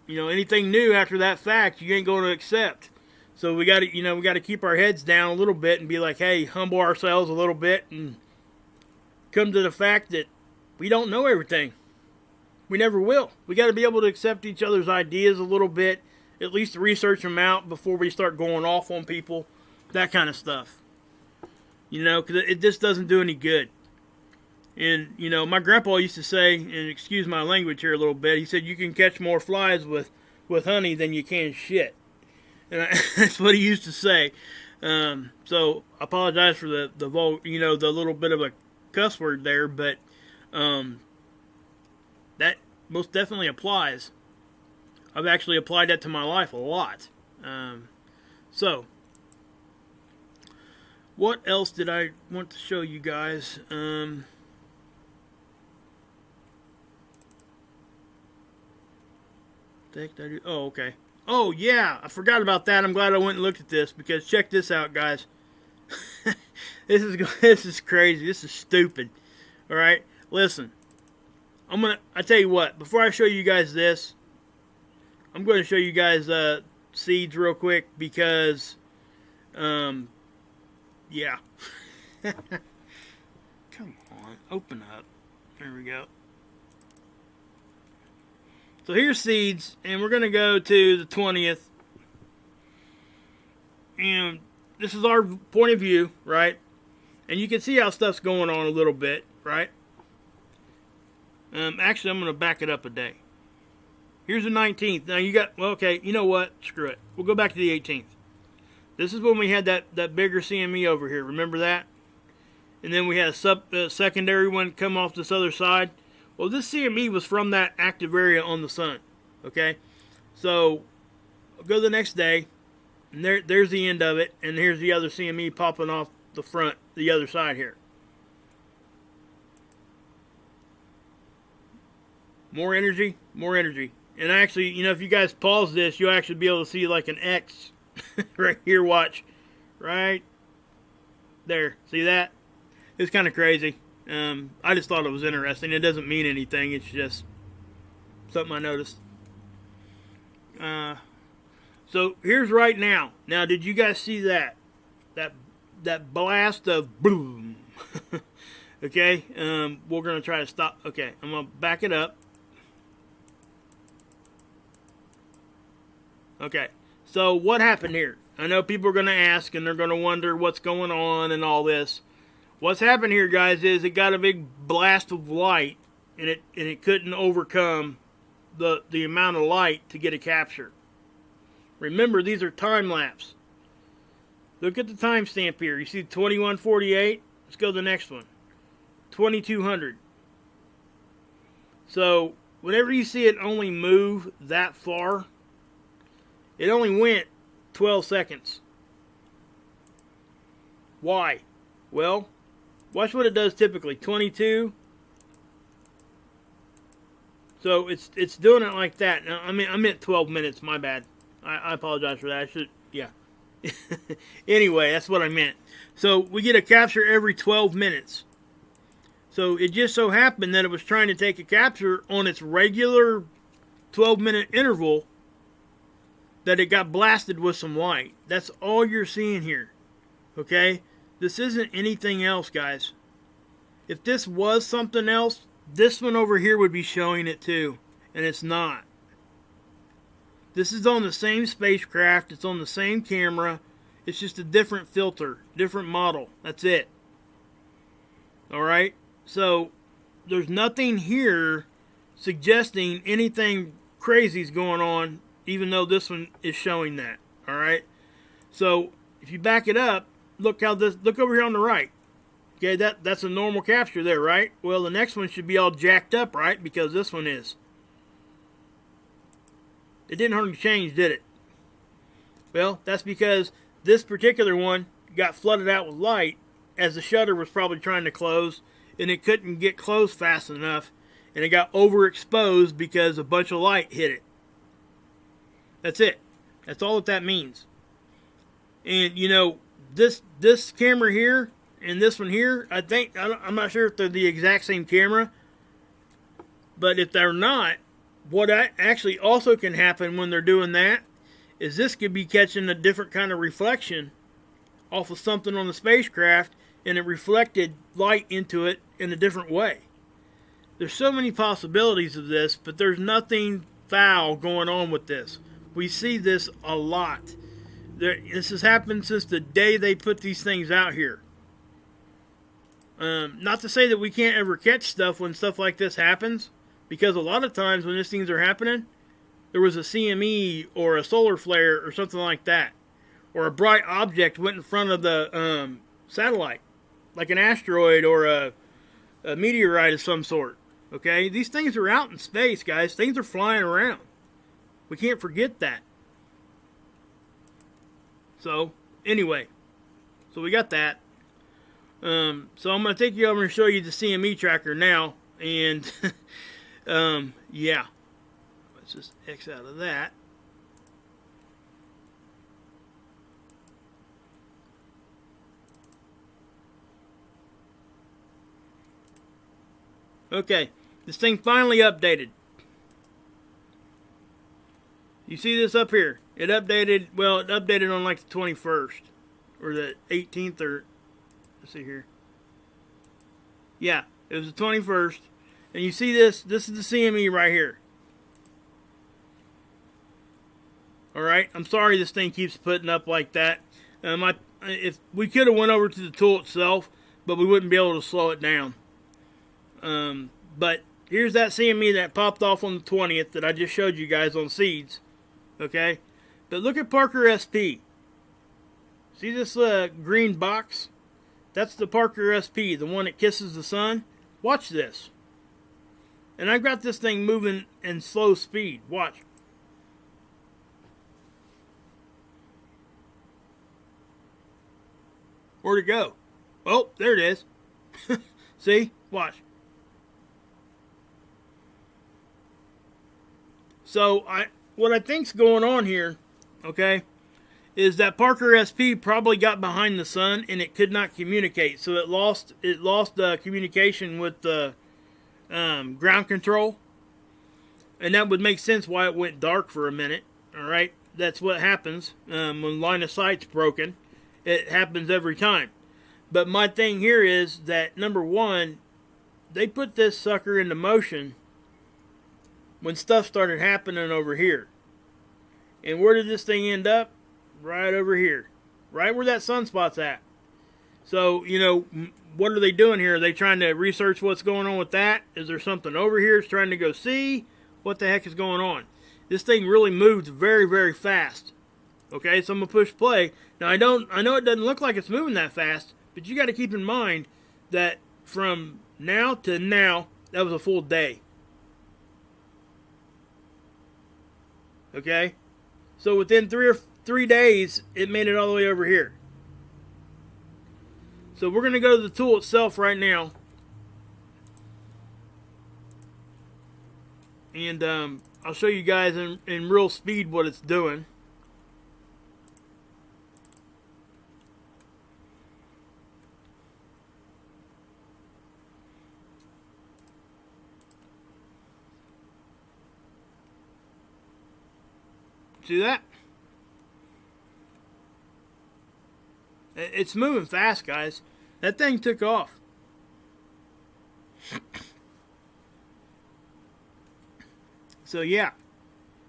You know, anything new after that fact, you ain't going to accept. So we got to keep our heads down a little bit and be like, hey, humble ourselves a little bit and come to the fact that we don't know everything. We never will. We got to be able to accept each other's ideas a little bit, at least research them out before we start going off on people, that kind of stuff. You know, because it just doesn't do any good. And, you know, my grandpa used to say, and excuse my language here a little bit, he said you can catch more flies with honey than you can shit. And that's what he used to say. So I apologize for the little bit of a cuss word there, but that most definitely applies. I've actually applied that to my life a lot. So what else did I want to show you guys? Oh, okay. Oh, yeah, I forgot about that. I'm glad I went and looked at this, because check this out, guys. This is crazy. This is stupid. All right, listen. I tell you what. Before I show you guys this, I'm going to show you guys seeds real quick, because, yeah. Come on, open up. There we go. So here's seeds, and we're going to go to the 20th. And this is our point of view, right? And you can see how stuff's going on a little bit, right? Actually, I'm going to back it up a day. Here's the 19th. Now, well, okay, you know what? Screw it. We'll go back to the 18th. This is when we had that bigger CME over here. Remember that? And then we had a secondary one come off this other side. Well, this CME was from that active area on the sun, okay? So, I'll go the next day, and there's the end of it, and here's the other CME popping off the front, the other side here. More energy, more energy. And actually, you know, if you guys pause this, you'll actually be able to see like an X right here, watch. Right there. See that? It's kind of crazy. I just thought it was interesting. It doesn't mean anything. It's just something I noticed. So here's right now. Now, did you guys see that? That blast of boom. Okay. We're gonna try to stop. Okay, I'm gonna back it up. Okay. So what happened here? I know people are gonna ask, and they're gonna wonder what's going on and all this. What's happened here, guys, is it got a big blast of light, and it couldn't overcome the amount of light to get a capture. Remember, these are time lapse. Look at the timestamp here. You see 2148? Let's go to the next one. 2200. So, whenever you see it only move that far, it only went 12 seconds. Why? Well, watch what it does typically. 22. So it's doing it like that. Now, I meant 12 minutes. My bad. I apologize for that. I should, yeah. Anyway, that's what I meant. So we get a capture every 12 minutes. So it just so happened that it was trying to take a capture on its regular 12-minute interval, that it got blasted with some light. That's all you're seeing here. Okay? This isn't anything else, guys. If this was something else, this one over here would be showing it too. And it's not. This is on the same spacecraft. It's on the same camera. It's just a different filter. Different model. That's it. Alright? So, there's nothing here suggesting anything crazy is going on, even though this one is showing that. Alright? So, if you back it up, look over here on the right. Okay, that's a normal capture there, right? Well, the next one should be all jacked up, right? Because this one is. It didn't hardly change, did it? Well, that's because this particular one got flooded out with light as the shutter was probably trying to close, and it couldn't get closed fast enough, and it got overexposed because a bunch of light hit it. That's it. That's all that means. And you know, this camera here and this one here, I'm not sure if they're the exact same camera, but if they're not, what actually also can happen when they're doing that is this could be catching a different kind of reflection off of something on the spacecraft, and it reflected light into it in a different way. There's so many possibilities of this, but there's nothing foul going on with this. We see this a lot. This has happened since the day they put these things out here. Not to say that we can't ever catch stuff when stuff like this happens, because a lot of times when these things are happening, there was a CME or a solar flare or something like that. Or a bright object went in front of the satellite, like an asteroid or a meteorite of some sort. Okay? These things are out in space, guys. Things are flying around. We can't forget that. So, anyway. So we got that. So I'm going to take you over and show you the CME tracker now. And, yeah. Let's just X out of that. Okay, this thing finally updated. You see this up here? It updated, well, it updated on like the 21st. Or the 18th, or, let's see here. Yeah, it was the 21st. And you see this is the CME right here. Alright, I'm sorry this thing keeps putting up like that. If we could have went over to the tool itself, but we wouldn't be able to slow it down. But here's that CME that popped off on the 20th that I just showed you guys on seeds. Okay? But look at Parker SP. See this green box? That's the Parker SP, the one that kisses the sun. Watch this. And I've got this thing moving in slow speed. Watch. Where'd it go? Oh, there it is. See? Watch. So, what I think's going on here, okay, is that Parker SP probably got behind the sun and it could not communicate. So it lost communication with the ground control. And that would make sense why it went dark for a minute. Alright? That's what happens when line of sight's broken. It happens every time. But my thing here is that, number one, they put this sucker into motion when stuff started happening over here. And where did this thing end up? Right over here. Right where that sunspot's at. So, you know, what are they doing here? Are they trying to research what's going on with that? Is there something over here it's trying to go see? What the heck is going on? This thing really moves very, very fast. Okay, so I'm going to push play. Now, I know it doesn't look like it's moving that fast, but you got to keep in mind that from now to now, that was a full day. Okay? So within 3 days, it made it all the way over here. So we're going to go to the tool itself right now. And I'll show you guys in real speed what it's doing. See that? It's moving fast, guys. That thing took off. So yeah,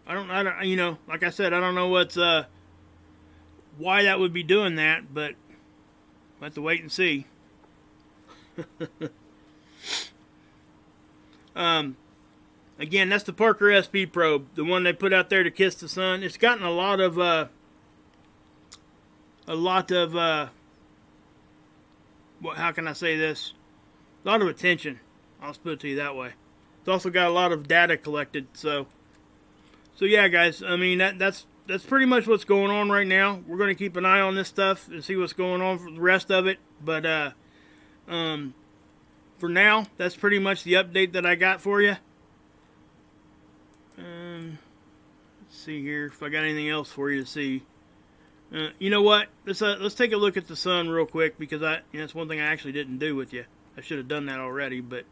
I don't, you know, like I said, I don't know what's why that would be doing that, but we'll have to wait and see. Again, that's the Parker SP probe, the one they put out there to kiss the sun. It's gotten a lot of how can I say this? A lot of attention. I'll just put it to you that way. It's also got a lot of data collected. So yeah, guys. I mean, that's pretty much what's going on right now. We're going to keep an eye on this stuff and see what's going on for the rest of it. But for now, that's pretty much the update that I got for you. Let's see here if I got anything else for you to see. You know what? Let's take a look at the sun real quick, because that's one thing I actually didn't do with you. I should have done that already, but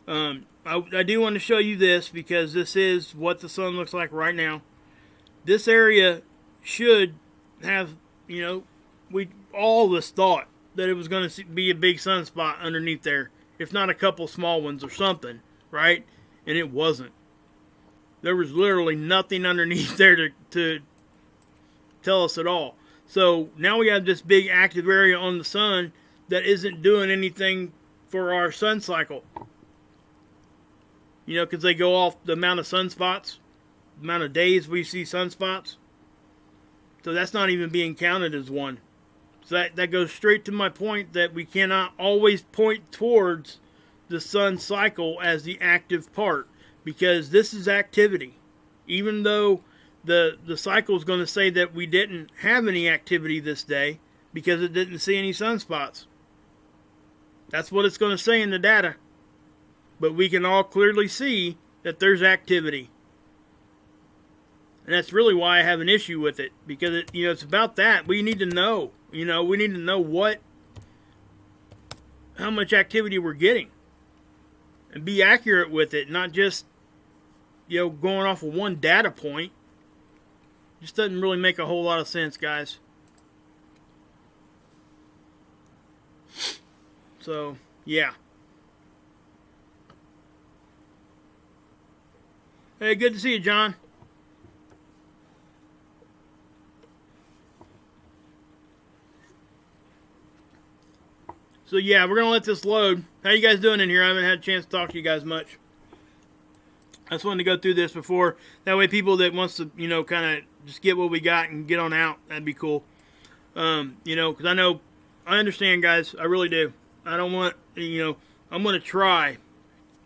I do want to show you this, because this is what the sun looks like right now. This area should have, we all of us thought that it was going to be a big sunspot underneath there, if not a couple small ones or something, right? And it wasn't. There was literally nothing underneath there to tell us at all. So now we have this big active area on the sun that isn't doing anything for our sun cycle. Because they go off the amount of sunspots, the amount of days we see sunspots. So that's not even being counted as one. So that goes straight to my point that we cannot always point towards the sun cycle as the active part, because this is activity. Even though the cycle is going to say that we didn't have any activity this day because it didn't see any sunspots. That's what it's going to say in the data. But we can all clearly see that there's activity. And that's really why I have an issue with it, because it's about that. We need to know. We need to know how much activity we're getting, and be accurate with it, not just going off of one data point. Just doesn't really make a whole lot of sense, guys. So, yeah. Hey, good to see you, John. So, yeah, we're going to let this load. How you guys doing in here? I haven't had a chance to talk to you guys much. I just wanted to go through this before. That way people that wants to, kind of just get what we got and get on out, that'd be cool. Because I understand, guys. I really do. I don't want, I'm going to try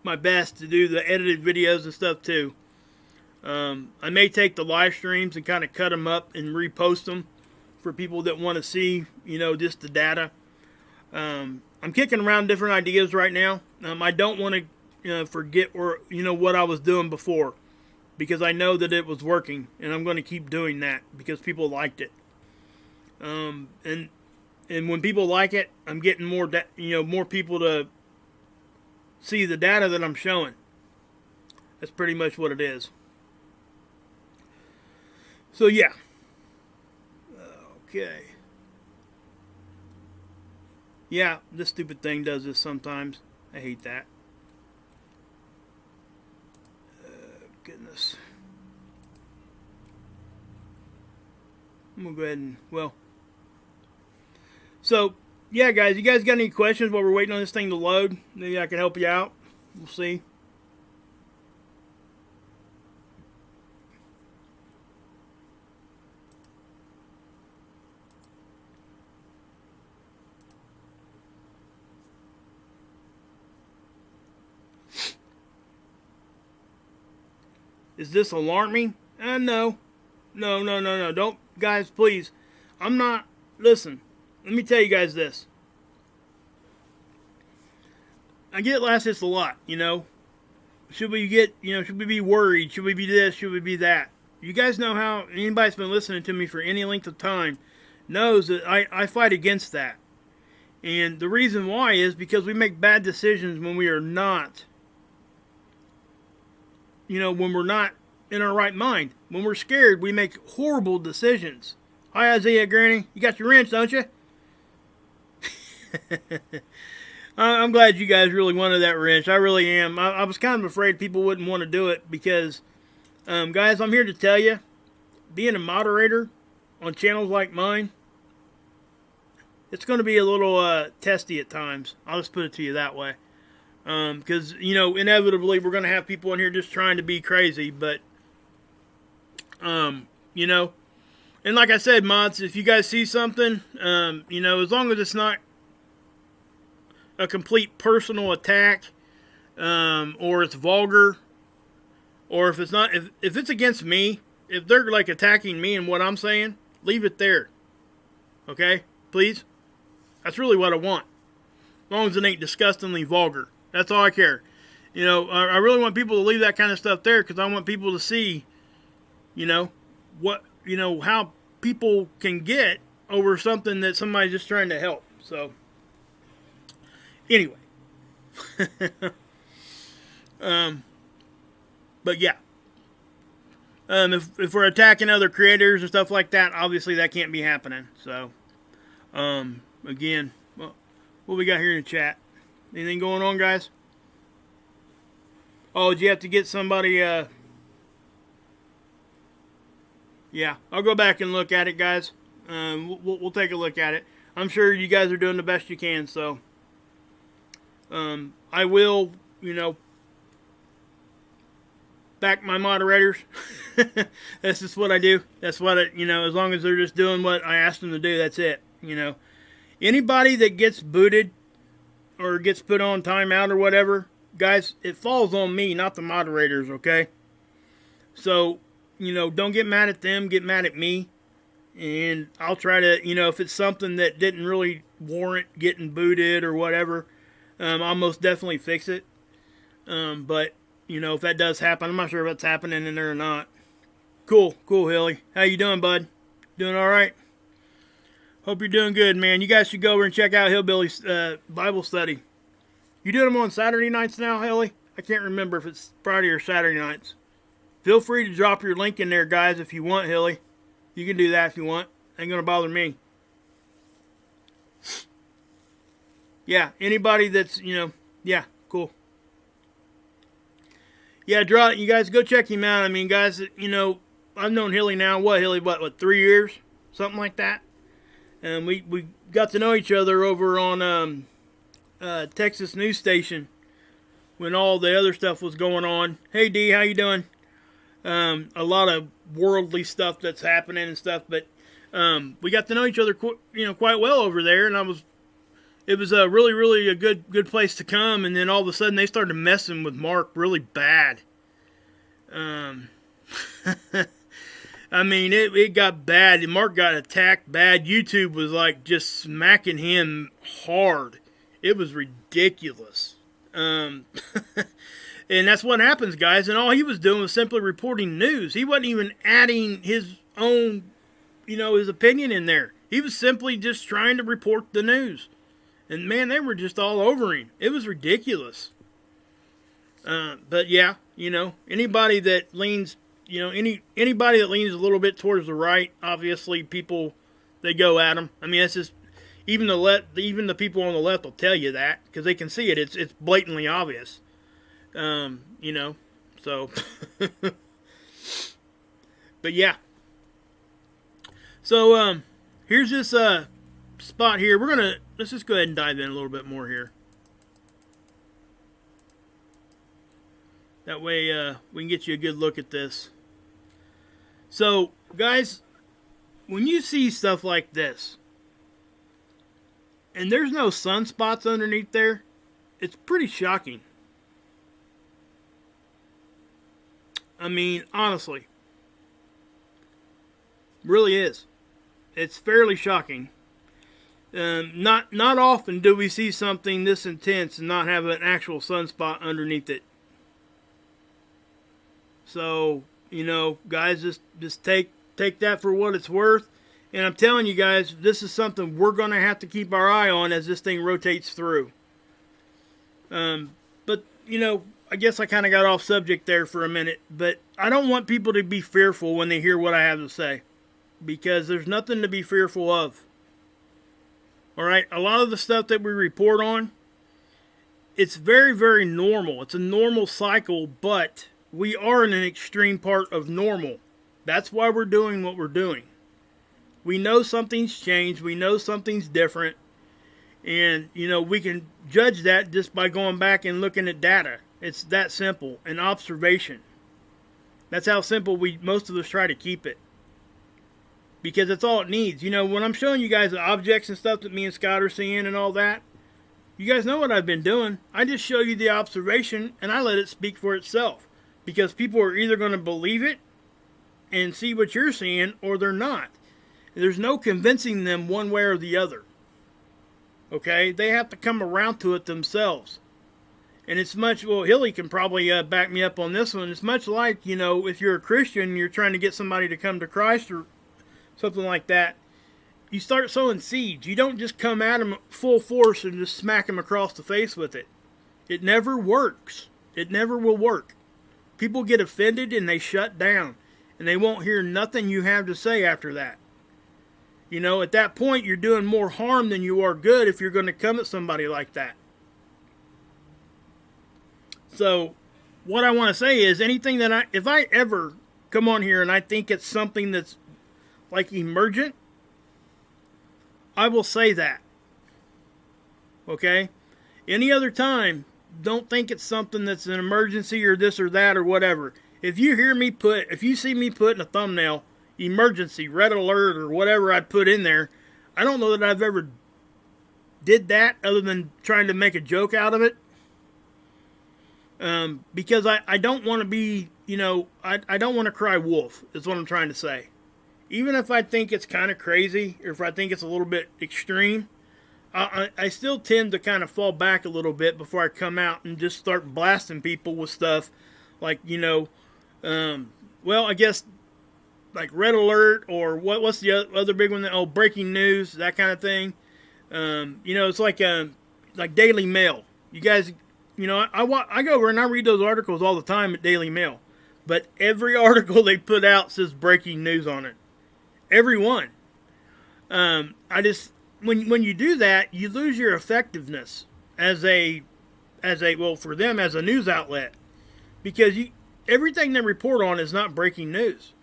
my best to do the edited videos and stuff too. I may take the live streams and kind of cut them up and repost them for people that want to see, just the data. I'm kicking around different ideas right now. I don't want to forget what I was doing before, because I know that it was working, and I'm going to keep doing that because people liked it. And when people like it, I'm getting more people to see the data that I'm showing. That's pretty much what it is. So yeah. Okay. Yeah, this stupid thing does this sometimes. I hate that. Goodness. I'm going to go ahead and, So, yeah, guys, you guys got any questions while we're waiting on this thing to load? Maybe I can help you out. We'll see. Is this alarming? No. No. Don't, guys, please. I'm not, listen, let me tell you guys this. I get asked this a lot, Should we be worried? Should we be this? Should we be that? You guys know how, anybody that's been listening to me for any length of time knows that I fight against that. And the reason why is because we make bad decisions when we are not, when we're not in our right mind. When we're scared, we make horrible decisions. Hi, Isaiah Granny. You got your wrench, don't you? I'm glad you guys really wanted that wrench. I really am. I was kind of afraid people wouldn't want to do it because, guys, I'm here to tell you, being a moderator on channels like mine, it's going to be a little testy at times. I'll just put it to you that way. Because, inevitably we're going to have people in here just trying to be crazy. But, and like I said, mods, if you guys see something, as long as it's not a complete personal attack, or it's vulgar, or if it's not, if it's against me, if they're like attacking me and what I'm saying, leave it there. Okay? Please? That's really what I want. As long as it ain't disgustingly vulgar. That's all I care. You know, I really want people to leave that kind of stuff there because I want people to see, you know, how people can get over something that somebody's just trying to help. So, anyway. But yeah. If we're attacking other creators and stuff like that, obviously that can't be happening. So, again, well, what we got here in the chat? Anything going on, guys? Oh, did you have to get somebody, yeah, I'll go back and look at it, guys. We'll take a look at it. I'm sure you guys are doing the best you can, so, I will, you know, back my moderators. That's just what I do. That's what you know, as long as they're just doing what I asked them to do, that's it. You know, anybody that gets booted or gets put on timeout or whatever, guys, it falls on me, not the moderators, okay? So, you know, don't get mad at them, get mad at me. And I'll try to, you know, if it's something that didn't really warrant getting booted or whatever, I'll most definitely fix it. But, you know, if that does happen, I'm not sure if that's happening in there or not. Cool, Hilly. How you doing, bud? Doing all right? Hope you're doing good, man. You guys should go over and check out Hillbilly's Bible study. You doing them on Saturday nights now, Hilly? I can't remember if it's Friday or Saturday nights. Feel free to drop your link in there, guys, if you want, Hilly. You can do that if you want. Ain't gonna bother me. Yeah, anybody that's, you know, yeah, cool. Yeah, you guys go check him out. I mean, guys, you know, I've known Hilly now, what, 3 years? Something like that. And we got to know each other over on Texas news station when all the other stuff was going on. Hey, D, how you doing? A lot of worldly stuff that's happening and stuff, but we got to know each other, quite well over there, and it was a really a good place to come. And then all of a sudden they started messing with Mark really bad. I mean, it got bad. Mark got attacked bad. YouTube was like just smacking him hard. It was ridiculous. And that's what happens, guys. And all he was doing was simply reporting news. He wasn't even adding his own, his opinion in there. He was simply just trying to report the news. And man, they were just all over him. It was ridiculous. But yeah, anybody that leans, anybody that leans a little bit towards the right, obviously people, they go at them. I mean, that's just, even the people on the left will tell you that because they can see it. It's blatantly obvious. So, but yeah. So, here's this, spot here. Let's just go ahead and dive in a little bit more here. That way, we can get you a good look at this. So, guys, when you see stuff like this, and there's no sunspots underneath there, it's pretty shocking. I mean, honestly. Really is. It's fairly shocking. Not often do we see something this intense and not have an actual sunspot underneath it. So, guys, just take that for what it's worth. And I'm telling you guys, this is something we're going to have to keep our eye on as this thing rotates through. But, I guess I kind of got off subject there for a minute. But I don't want people to be fearful when they hear what I have to say. Because there's nothing to be fearful of. Alright, a lot of the stuff that we report on, it's very, very normal. It's a normal cycle, but we are in an extreme part of normal. That's why we're doing what we're doing. We know something's changed. We know something's different. And, we can judge that just by going back and looking at data. It's that simple. An observation. That's how simple most of us try to keep it. Because that's all it needs. When I'm showing you guys the objects and stuff that me and Scott are seeing and all that, you guys know what I've been doing. I just show you the observation and I let it speak for itself. Because people are either going to believe it and see what you're seeing or they're not. There's no convincing them one way or the other. Okay? They have to come around to it themselves. And it's much, well, Hilly can probably back me up on this one. It's much like, you know, if you're a Christian, you're trying to get somebody to come to Christ or something like that. You start sowing seeds. You don't just come at them full force and just smack them across the face with it. It never works. It never will work. People get offended and they shut down. And they won't hear nothing you have to say after that. You know, at that point, you're doing more harm than you are good if you're going to come at somebody like that. So, what I want to say is, anything that if I ever come on here and I think it's something that's like emergent, I will say that. Okay? Any other time, don't think it's something that's an emergency or this or that or whatever. If you see me put in a thumbnail, emergency, red alert, or whatever I'd put in there, I don't know that I've ever did that other than trying to make a joke out of it. Because I don't want to be, you know, I don't want to cry wolf, is what I'm trying to say. Even if I think it's kind of crazy, or if I think it's a little bit extreme, I still tend to kind of fall back a little bit before I come out and just start blasting people with stuff like, you know, well, I guess like red alert, or what's the other big one? Oh, breaking news, that kind of thing. You know, it's like Daily Mail. You guys, you know, I go over and I read those articles all the time at Daily Mail. But every article they put out says breaking news on it. Every one. I just, when you do that, you lose your effectiveness as a well, for them, as a news outlet. Because everything they report on is not breaking news.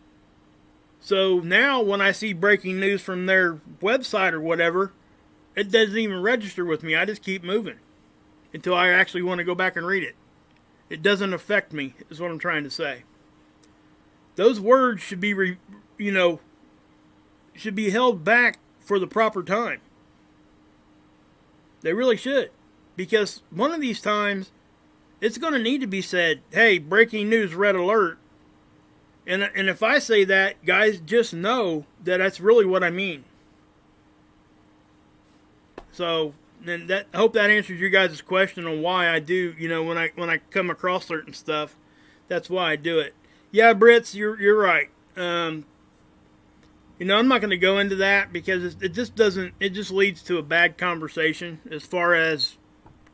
So now when I see breaking news from their website or whatever, it doesn't even register with me. I just keep moving until I actually want to go back and read it. It doesn't affect me, is what I'm trying to say. Those words should be, should be held back for the proper time. They really should. Because one of these times, it's going to need to be said, hey, breaking news, red alert. And if I say that, guys, just know that that's really what I mean. So, then I hope that answers your guys' question on why I do, you know, when I come across certain stuff, that's why I do it. Yeah, Brits, you're right. You know, I'm not going to go into that because it just leads to a bad conversation as far as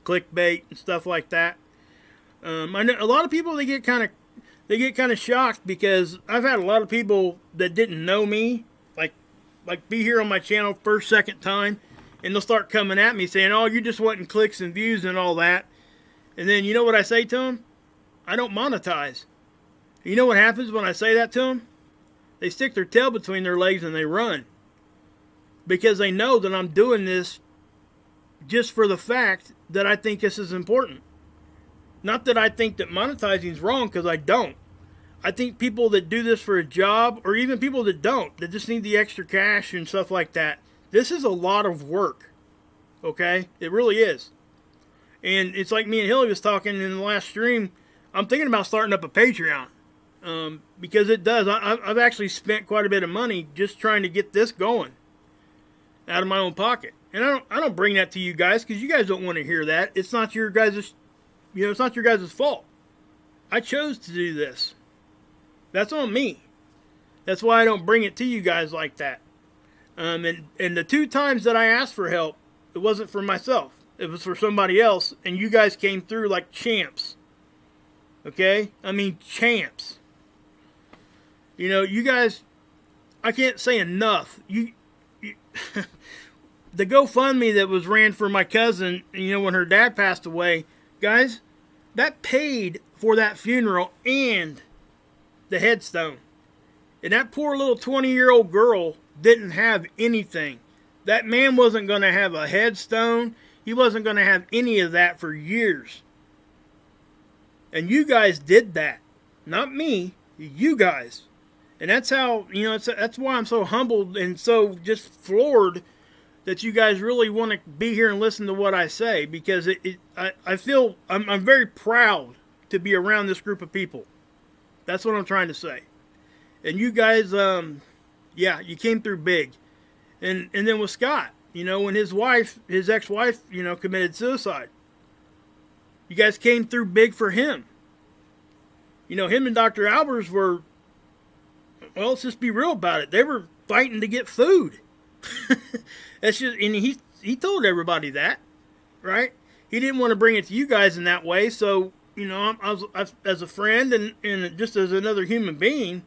clickbait and stuff like that. I know a lot of people, they get kind of shocked because I've had a lot of people that didn't know me, like be here on my channel first, second time, and they'll start coming at me saying, oh, you're just wanting clicks and views and all that. And then you know what I say to them? I don't monetize. You know what happens when I say that to them? They stick their tail between their legs and they run. Because they know that I'm doing this just for the fact that I think this is important. Not that I think that monetizing is wrong, because I don't. I think people that do this for a job, or even people that don't, that just need the extra cash and stuff like that, this is a lot of work. Okay? It really is. And it's like me and Hilly was talking in the last stream. I'm thinking about starting up a Patreon. Because it does. I've actually spent quite a bit of money just trying to get this going out of my own pocket. And I don't bring that to you guys because you guys don't want to hear that. It's not your guys', it's not your guys' fault. I chose to do this. That's on me. That's why I don't bring it to you guys like that. And the 2 times that I asked for help, it wasn't for myself. It was for somebody else, and you guys came through like champs. Okay? I mean, champs. You know, you guys, I can't say enough. The GoFundMe that was ran for my cousin, when her dad passed away, guys, that paid for that funeral and the headstone. And that poor little 20-year-old girl didn't have anything. That man wasn't going to have a headstone. He wasn't going to have any of that for years. And you guys did that. Not me. You guys. And that's how, that's why I'm so humbled and so just floored that you guys really want to be here and listen to what I say. Because I feel, I'm very proud to be around this group of people. That's what I'm trying to say. And you guys, you came through big. And then with Scott, you know, when his ex-wife, you know, committed suicide. You guys came through big for him. You know, him and Dr. Albers were, well, let's just be real about it. They were fighting to get food. That's just, and he told everybody that, right? He didn't want to bring it to you guys in that way. So, you know, I as a friend and just as another human being,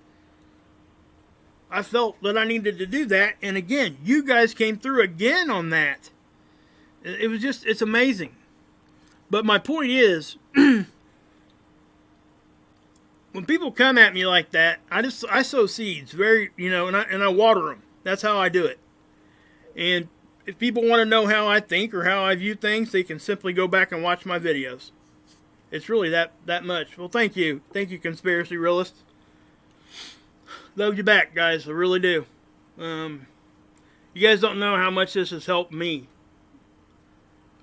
I felt that I needed to do that. And again, you guys came through again on that. It was just, it's amazing. But my point is, when people come at me like that, I sow seeds, very, you know, and I water them. That's how I do it. And if people want to know how I think or how I view things, they can simply go back and watch my videos. It's really that much. Well, thank you, conspiracy realists. Love you back, guys. I really do. You guys don't know how much this has helped me.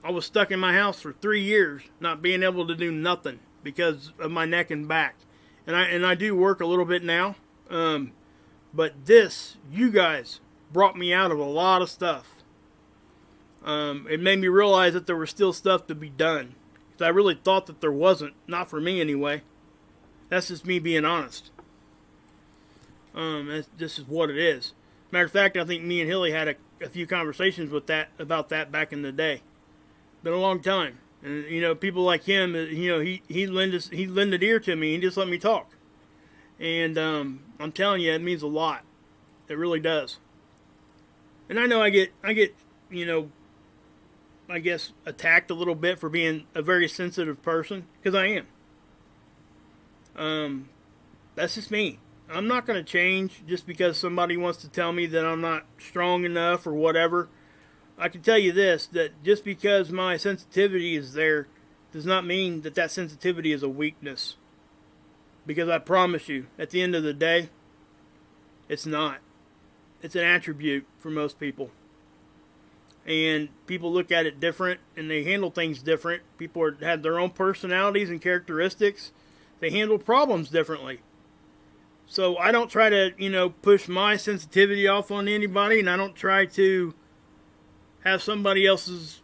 I was stuck in my house for 3 years, not being able to do nothing because of my neck and back. And I do work a little bit now. But this, you guys, brought me out of a lot of stuff. It made me realize that there was still stuff to be done. Because I really thought that there wasn't. Not for me, anyway. That's just me being honest. This is what it is. Matter of fact, I think me and Hilly had a few conversations about that back in the day. Been a long time. And, you know, people like him, you know, he lended ear to me and just let me talk. And I'm telling you, it means a lot. It really does. And I know I get, you know, I guess attacked a little bit for being a very sensitive person, because I am. That's just me. I'm not going to change just because somebody wants to tell me that I'm not strong enough or whatever. I can tell you this, that just because my sensitivity is there does not mean that sensitivity is a weakness. Because I promise you, at the end of the day, it's not. It's an attribute for most people. And people look at it different, and they handle things different. People have their own personalities and characteristics. They handle problems differently. So I don't try to, you know, push my sensitivity off on anybody, and I don't try to have somebody else's,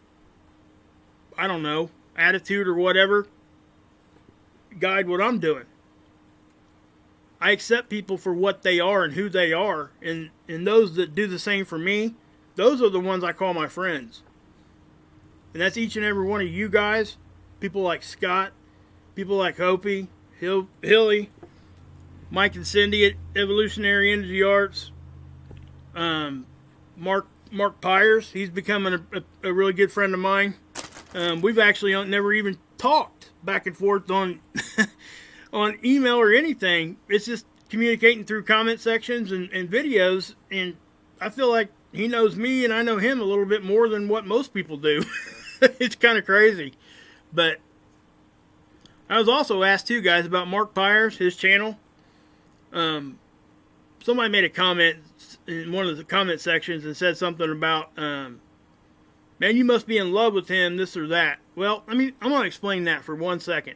I don't know, attitude or whatever guide what I'm doing. I accept people for what they are and who they are, and those that do the same for me, those are the ones I call my friends. And that's each and every one of you guys, people like Scott, people like Hopi, Hilly, Mike and Cindy at Evolutionary Energy Arts, Mark Pyers, he's becoming a really good friend of mine. We've actually never even talked back and forth on on email or anything. It's just communicating through comment sections and videos, and I feel like he knows me and I know him a little bit more than what most people do. It's kind of crazy. But I was also asked too, guys, about Mark Pyers, his channel. Somebody made a comment in one of the comment sections and said something about, man, you must be in love with him, this or that. Well, I mean, I'm going to explain that for 1 second.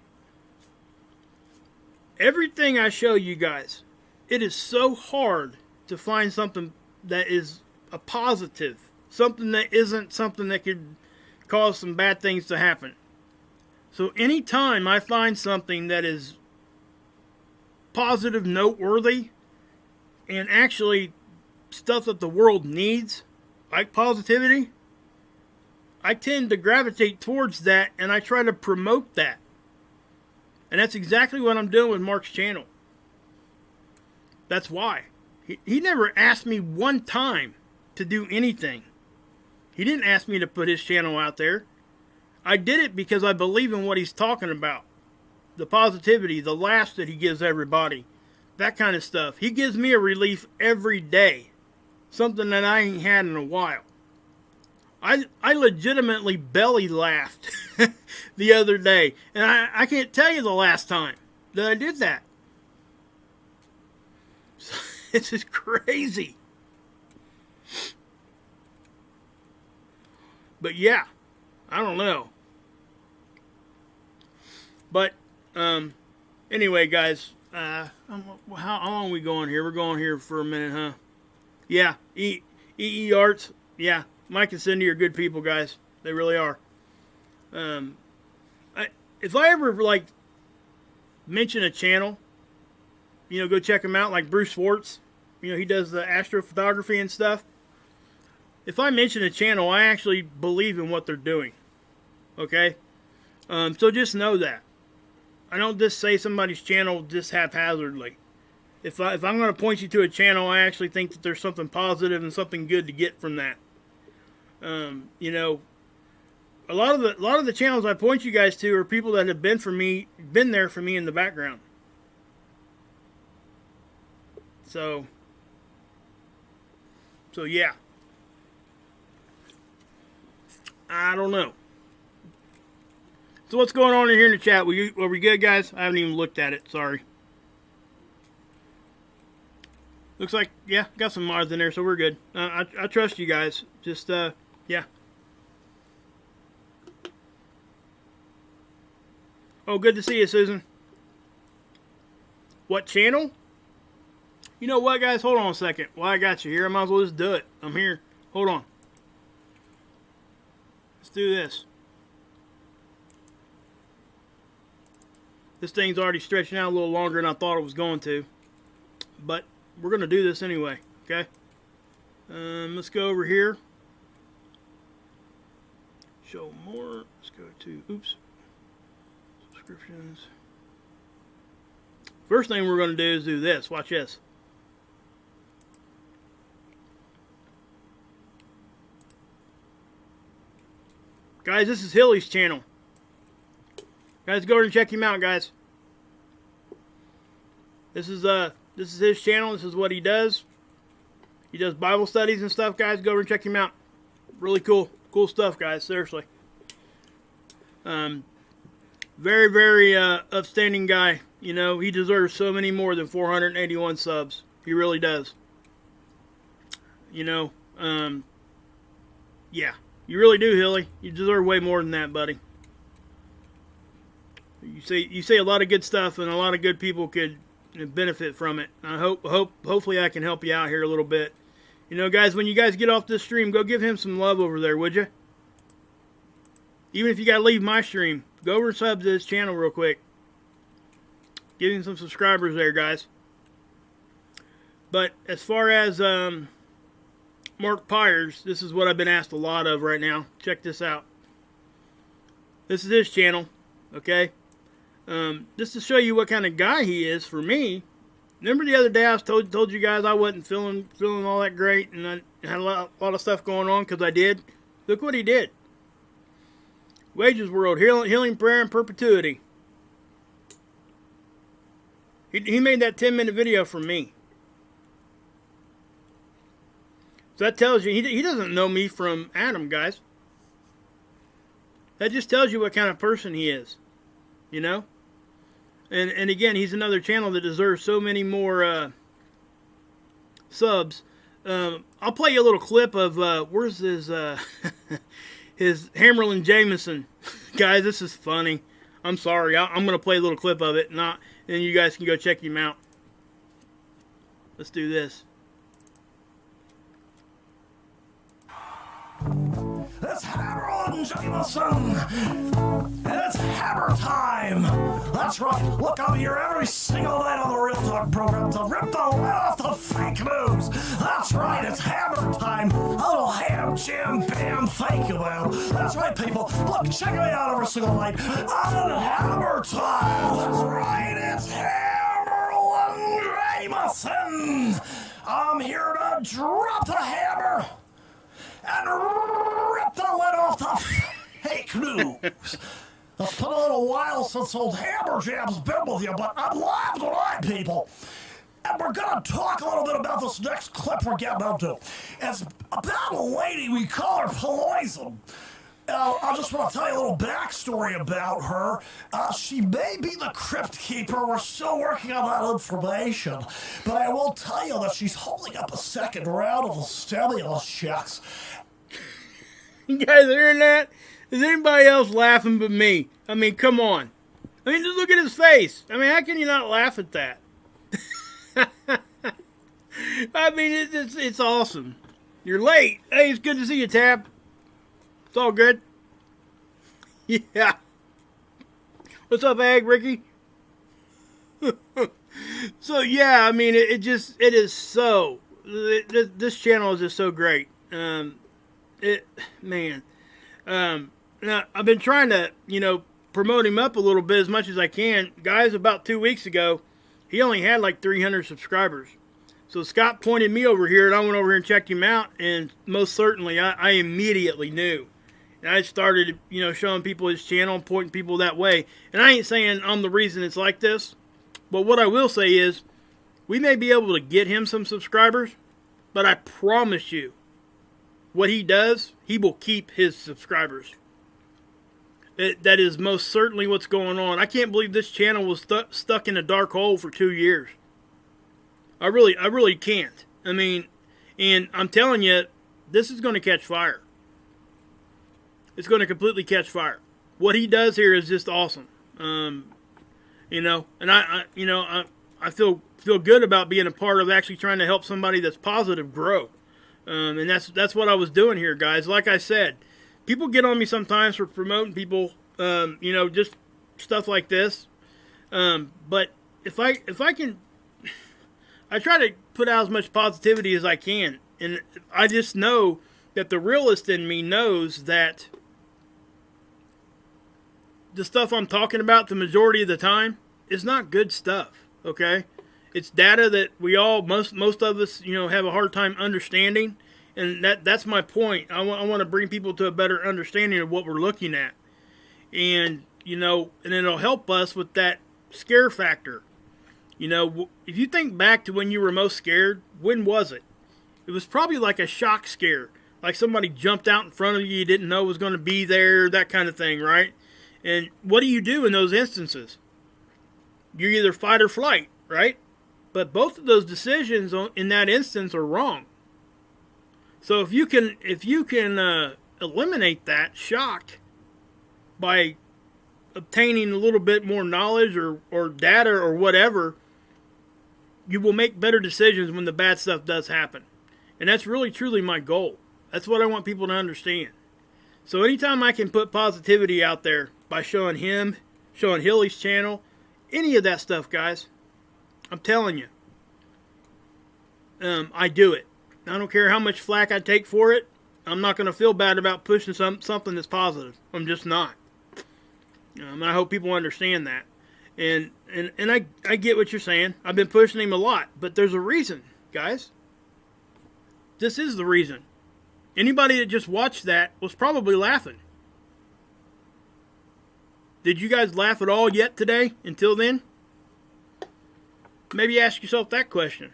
Everything I show you guys, it is so hard to find something that is a positive. Something that isn't something that could cause some bad things to happen. So anytime I find something that is positive, noteworthy, and actually stuff that the world needs, like positivity, I tend to gravitate towards that, and I try to promote that. And that's exactly what I'm doing with Mark's channel. That's why. He never asked me one time to do anything. He didn't ask me to put his channel out there. I did it because I believe in what he's talking about. The positivity, the laughs that he gives everybody. That kind of stuff. He gives me a relief every day. Something that I ain't had in a while. I legitimately belly laughed the other day. And I can't tell you the last time that I did that. It's just crazy. But yeah, I don't know. But anyway, guys, how long are we going here? We're going here for a minute, huh? Yeah, EE Arts. Yeah, Mike and Cindy are good people, guys. They really are. If I ever like mention a channel, go check him out. Like Bruce Swartz, he does the astrophotography and stuff. If I mention a channel, I actually believe in what they're doing. Okay, so just know that. I don't just say somebody's channel just haphazardly. If I'm going to point you to a channel, I actually think that there's something positive and something good to get from that. A lot of the channels I point you guys to are people that have been there for me in the background. So yeah. I don't know. So what's going on in here in the chat? Were we good, guys? I haven't even looked at it. Sorry. Looks like, yeah, got some mods in there, so we're good. I trust you guys. Just, yeah. Oh, good to see you, Susan. What channel? You know what, guys? Hold on a second. While I got you here, I might as well just do it. I'm here. Hold on. Let's do this. This thing's already stretching out a little longer than I thought it was going to. But we're going to do this anyway, okay? Let's go over here. Show more. Let's go to, oops. Subscriptions. First thing we're going to do is do this. Watch this. Guys, this is Hilly's channel. Guys, go over and check him out, guys. This is his channel. This is what he does. He does Bible studies and stuff, guys. Go over and check him out. Really cool stuff, guys. Seriously. Very, very upstanding guy. He deserves so many more than 481 subs. He really does. Yeah. You really do, Hilly. You deserve way more than that, buddy. You say a lot of good stuff, and a lot of good people could benefit from it. I hopefully I can help you out here a little bit. Guys, when you guys get off this stream, go give him some love over there, would you? Even if you got to leave my stream, go over and sub to his channel real quick. Give him some subscribers there, guys. But as far as Mark Pyers, this is what I've been asked a lot of right now. Check this out. This is his channel, okay? Just to show you what kind of guy he is for me. Remember the other day I told you guys I wasn't feeling all that great, and I had a lot of stuff going on because I did. Look what he did. Wages World, Healing Prayer and Perpetuity. He made that 10-minute video for me. So that tells you, he doesn't know me from Adam, guys. That just tells you what kind of person he is. And again, he's another channel that deserves so many more subs. I'll play you a little clip of, where's his, his Hammerlin Jameson. Guys, this is funny. I'm sorry. I'm going to play a little clip of it, and you guys can go check him out. Let's do this. It's Hammerlin Jameson! It's hammer time! That's right, look, I'm here every single night on the Real Talk program to rip the lid off the fake news! That's right, it's hammer time! A little ham, jam, bam, thank you, man! That's right, people! Look, check me out every single night on hammer time! That's right, it's Hammerlin Jameson! I'm here to drop the hammer! And rip the lid off the fake news. It's been a little while since old Hammer Jam's been with you, but I'm live tonight, people. And we're going to talk a little bit about this next clip we're getting into. It's about a lady, we call her Poison. I just want to tell you a little backstory about her. She may be the Crypt Keeper. We're still working on that information. But I will tell you that she's holding up a second round of the stimulus checks. You guys hearing that? Is anybody else laughing but me? I mean, come on. I mean, just look at his face. I mean, how can you not laugh at that? I mean, it's awesome. You're late. Hey, it's good to see you, Tab. It's all good. Yeah. What's up, Ag, Ricky? So, yeah, I mean, it is so... This channel is just so great. Now, I've been trying to, promote him up a little bit as much as I can. Guys, about 2 weeks ago, he only had like 300 subscribers. So Scott pointed me over here, and I went over here and checked him out, and most certainly I immediately knew. And I started, showing people his channel and pointing people that way. And I ain't saying I'm the reason it's like this, but what I will say is, we may be able to get him some subscribers, but I promise you, what he does, he will keep his subscribers. That is most certainly what's going on. I can't believe this channel was stuck in a dark hole for 2 years. I really can't. I mean, and I'm telling you, this is going to catch fire. It's going to completely catch fire. What he does here is just awesome. And I feel good about being a part of actually trying to help somebody that's positive grow. And that's what I was doing here, guys. Like I said, people get on me sometimes for promoting people, just stuff like this. But if I can, I try to put out as much positivity as I can. And I just know that the realist in me knows that the stuff I'm talking about the majority of the time is not good stuff, okay? It's data that we all, most of us, have a hard time understanding. And that's my point. I want to bring people to a better understanding of what we're looking at. And, and it'll help us with that scare factor. If you think back to when you were most scared, when was it? It was probably like a shock scare. Like somebody jumped out in front of you didn't know was going to be there, that kind of thing, right? And what do you do in those instances? You either fight or flight, right? But both of those decisions in that instance are wrong. So if you can eliminate that shock by obtaining a little bit more knowledge or data or whatever, you will make better decisions when the bad stuff does happen. And that's really, truly my goal. That's what I want people to understand. So anytime I can put positivity out there by showing him, showing Hilly's channel, any of that stuff, guys, I'm telling you, I do it. I don't care how much flack I take for it. I'm not going to feel bad about pushing something that's positive. I'm just not. And I hope people understand that. And I get what you're saying. I've been pushing him a lot, but there's a reason, guys. This is the reason. Anybody that just watched that was probably laughing. Did you guys laugh at all yet today until then? Maybe ask yourself that question.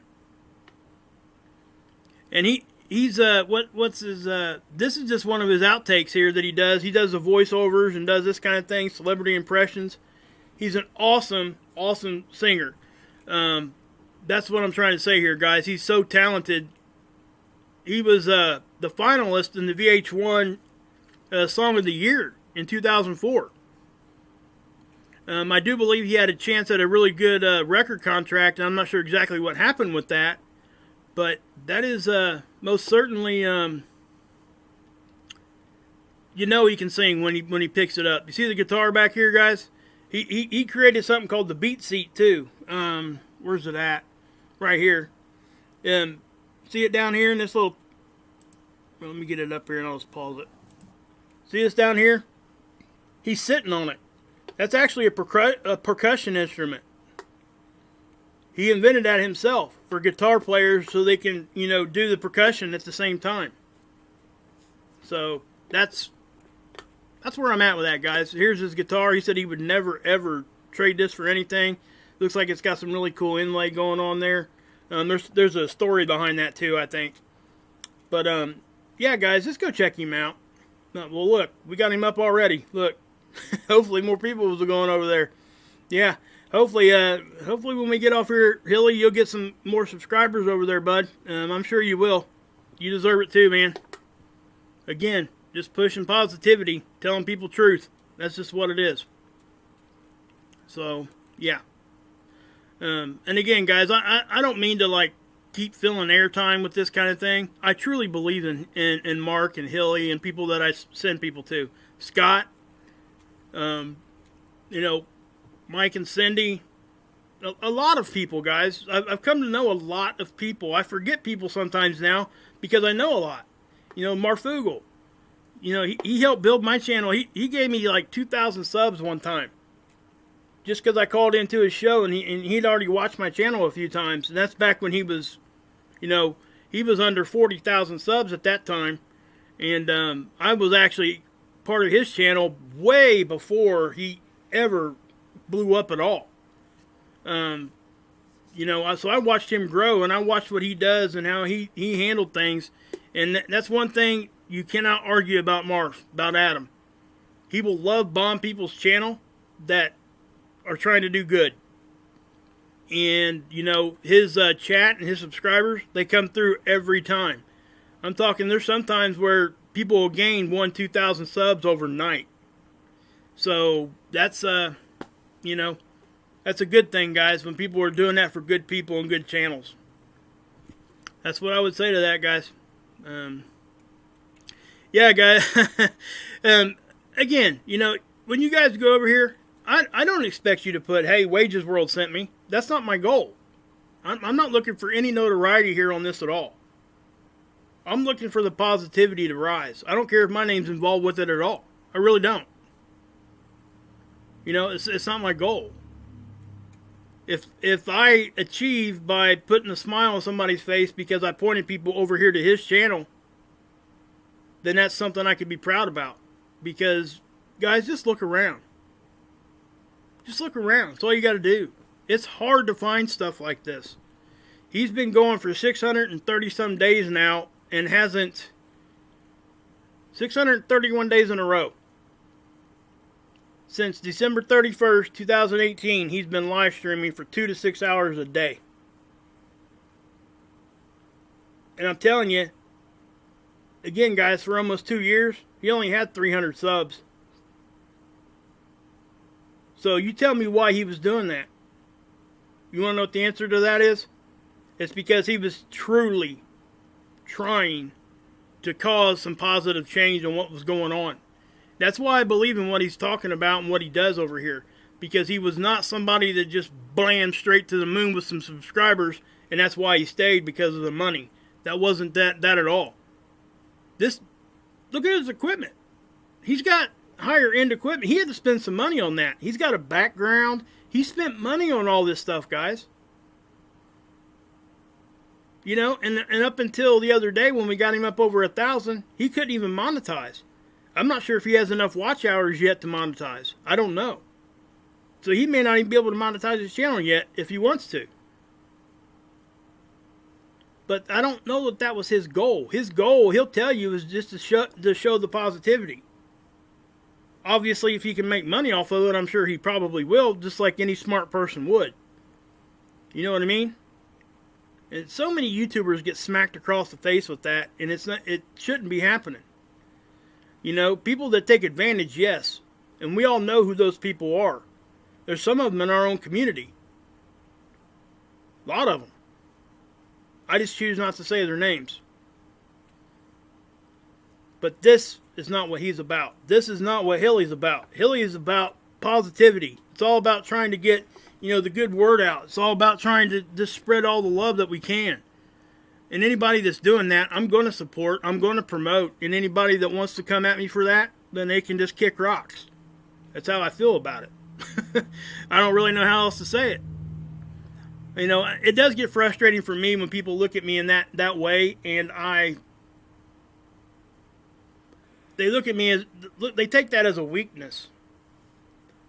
And he's what's his this is just one of his outtakes here that he does. He does the voiceovers and does this kind of thing, celebrity impressions. He's an awesome singer. That's what I'm trying to say here, guys. He's so talented. He was the finalist in the VH1 Song of the Year in 2004. I do believe he had a chance at a really good record contract. I'm not sure exactly what happened with that. But that is most certainly, he can sing when he picks it up. You see the guitar back here, guys? He created something called the beat seat too. Where's it at? Right here. See it down here in this little... Well, let me get it up here and I'll just pause it. See this down here? He's sitting on it. That's actually a percussion instrument. He invented that himself for guitar players so they can, do the percussion at the same time. So that's where I'm at with that, guys. Here's his guitar. He said he would never, ever trade this for anything. Looks like it's got some really cool inlay going on there. There's a story behind that too, I think. But, yeah, guys, let's go check him out. Well, look, we got him up already. Look, hopefully more people will go over there. Yeah. Hopefully when we get off here, Hilly, you'll get some more subscribers over there, bud. I'm sure you will. You deserve it too, man. Again, just pushing positivity, telling people truth. That's just what it is. So, yeah. And again, guys, I don't mean to, keep filling airtime with this kind of thing. I truly believe in Mark and Hilly and people that I send people to. Scott, you know, Mike and Cindy, a lot of people, guys. I've come to know a lot of people. I forget people sometimes now because I know a lot. You know, Marfugel, you know, he helped build my channel. He gave me like 2,000 subs one time. Just because I called into his show and he'd already watched my channel a few times. And that's back when he was, you know, he was under 40,000 subs at that time. And I was actually part of his channel way before he ever blew up at all. You know, so I watched him grow, and I watched what he does and how he handled things. And that's one thing you cannot argue about Marv, about Adam. He will love bomb people's channel that are trying to do good. And, you know, his chat and his subscribers, they come through every time. I'm talking, there's sometimes where people will gain 2,000 subs overnight. So that's, you know, that's a good thing, guys, when people are doing that for good people and good channels. That's what I would say to that, guys. Yeah, guys. Again, you know, when you guys go over here, I don't expect you to put, hey, Wages World sent me. That's not my goal. I'm not looking for any notoriety here on this at all. I'm looking for the positivity to rise. I don't care if my name's involved with it at all. I really don't. You know, it's not my goal. If I achieve by putting a smile on somebody's face because I pointed people over here to his channel, then that's something I could be proud about. Because, guys, just look around. Just look around. That's all you got to do. It's hard to find stuff like this. He's been going for 630-some days now and hasn't... 631 days in a row. Since December 31st, 2018, he's been live streaming for 2 to 6 hours a day. And I'm telling you, again, guys, for almost 2 years, he only had 300 subs. So you tell me why he was doing that. You want to know what the answer to that is? It's because he was truly trying to cause some positive change on what was going on. That's why I believe in what he's talking about and what he does over here. Because he was not somebody that just blammed straight to the moon with some subscribers, and that's why he stayed, because of the money. That wasn't that at all. Look at his equipment. He's got higher end equipment. He had to spend some money on that. He's got a background. He spent money on all this stuff, guys. You know, and up until the other day when we got him up over 1,000, he couldn't even monetize. I'm not sure if he has enough watch hours yet to monetize. I don't know. So he may not even be able to monetize his channel yet if he wants to. But I don't know that was his goal. His goal, he'll tell you, is just to show the positivity. Obviously, if he can make money off of it, I'm sure he probably will, just like any smart person would. You know what I mean? And so many YouTubers get smacked across the face with that, and it shouldn't be happening. You know, people that take advantage, yes. And we all know who those people are. There's some of them in our own community. A lot of them. I just choose not to say their names. But this is not what he's about. This is not what Hilly's about. Hilly is about positivity. It's all about trying to get, you know, the good word out. It's all about trying to just spread all the love that we can. And anybody that's doing that, I'm going to support, I'm going to promote. And anybody that wants to come at me for that, then they can just kick rocks. That's how I feel about it. I don't really know how else to say it. You know, it does get frustrating for me when people look at me in that way, and they look at me as, they take that as a weakness.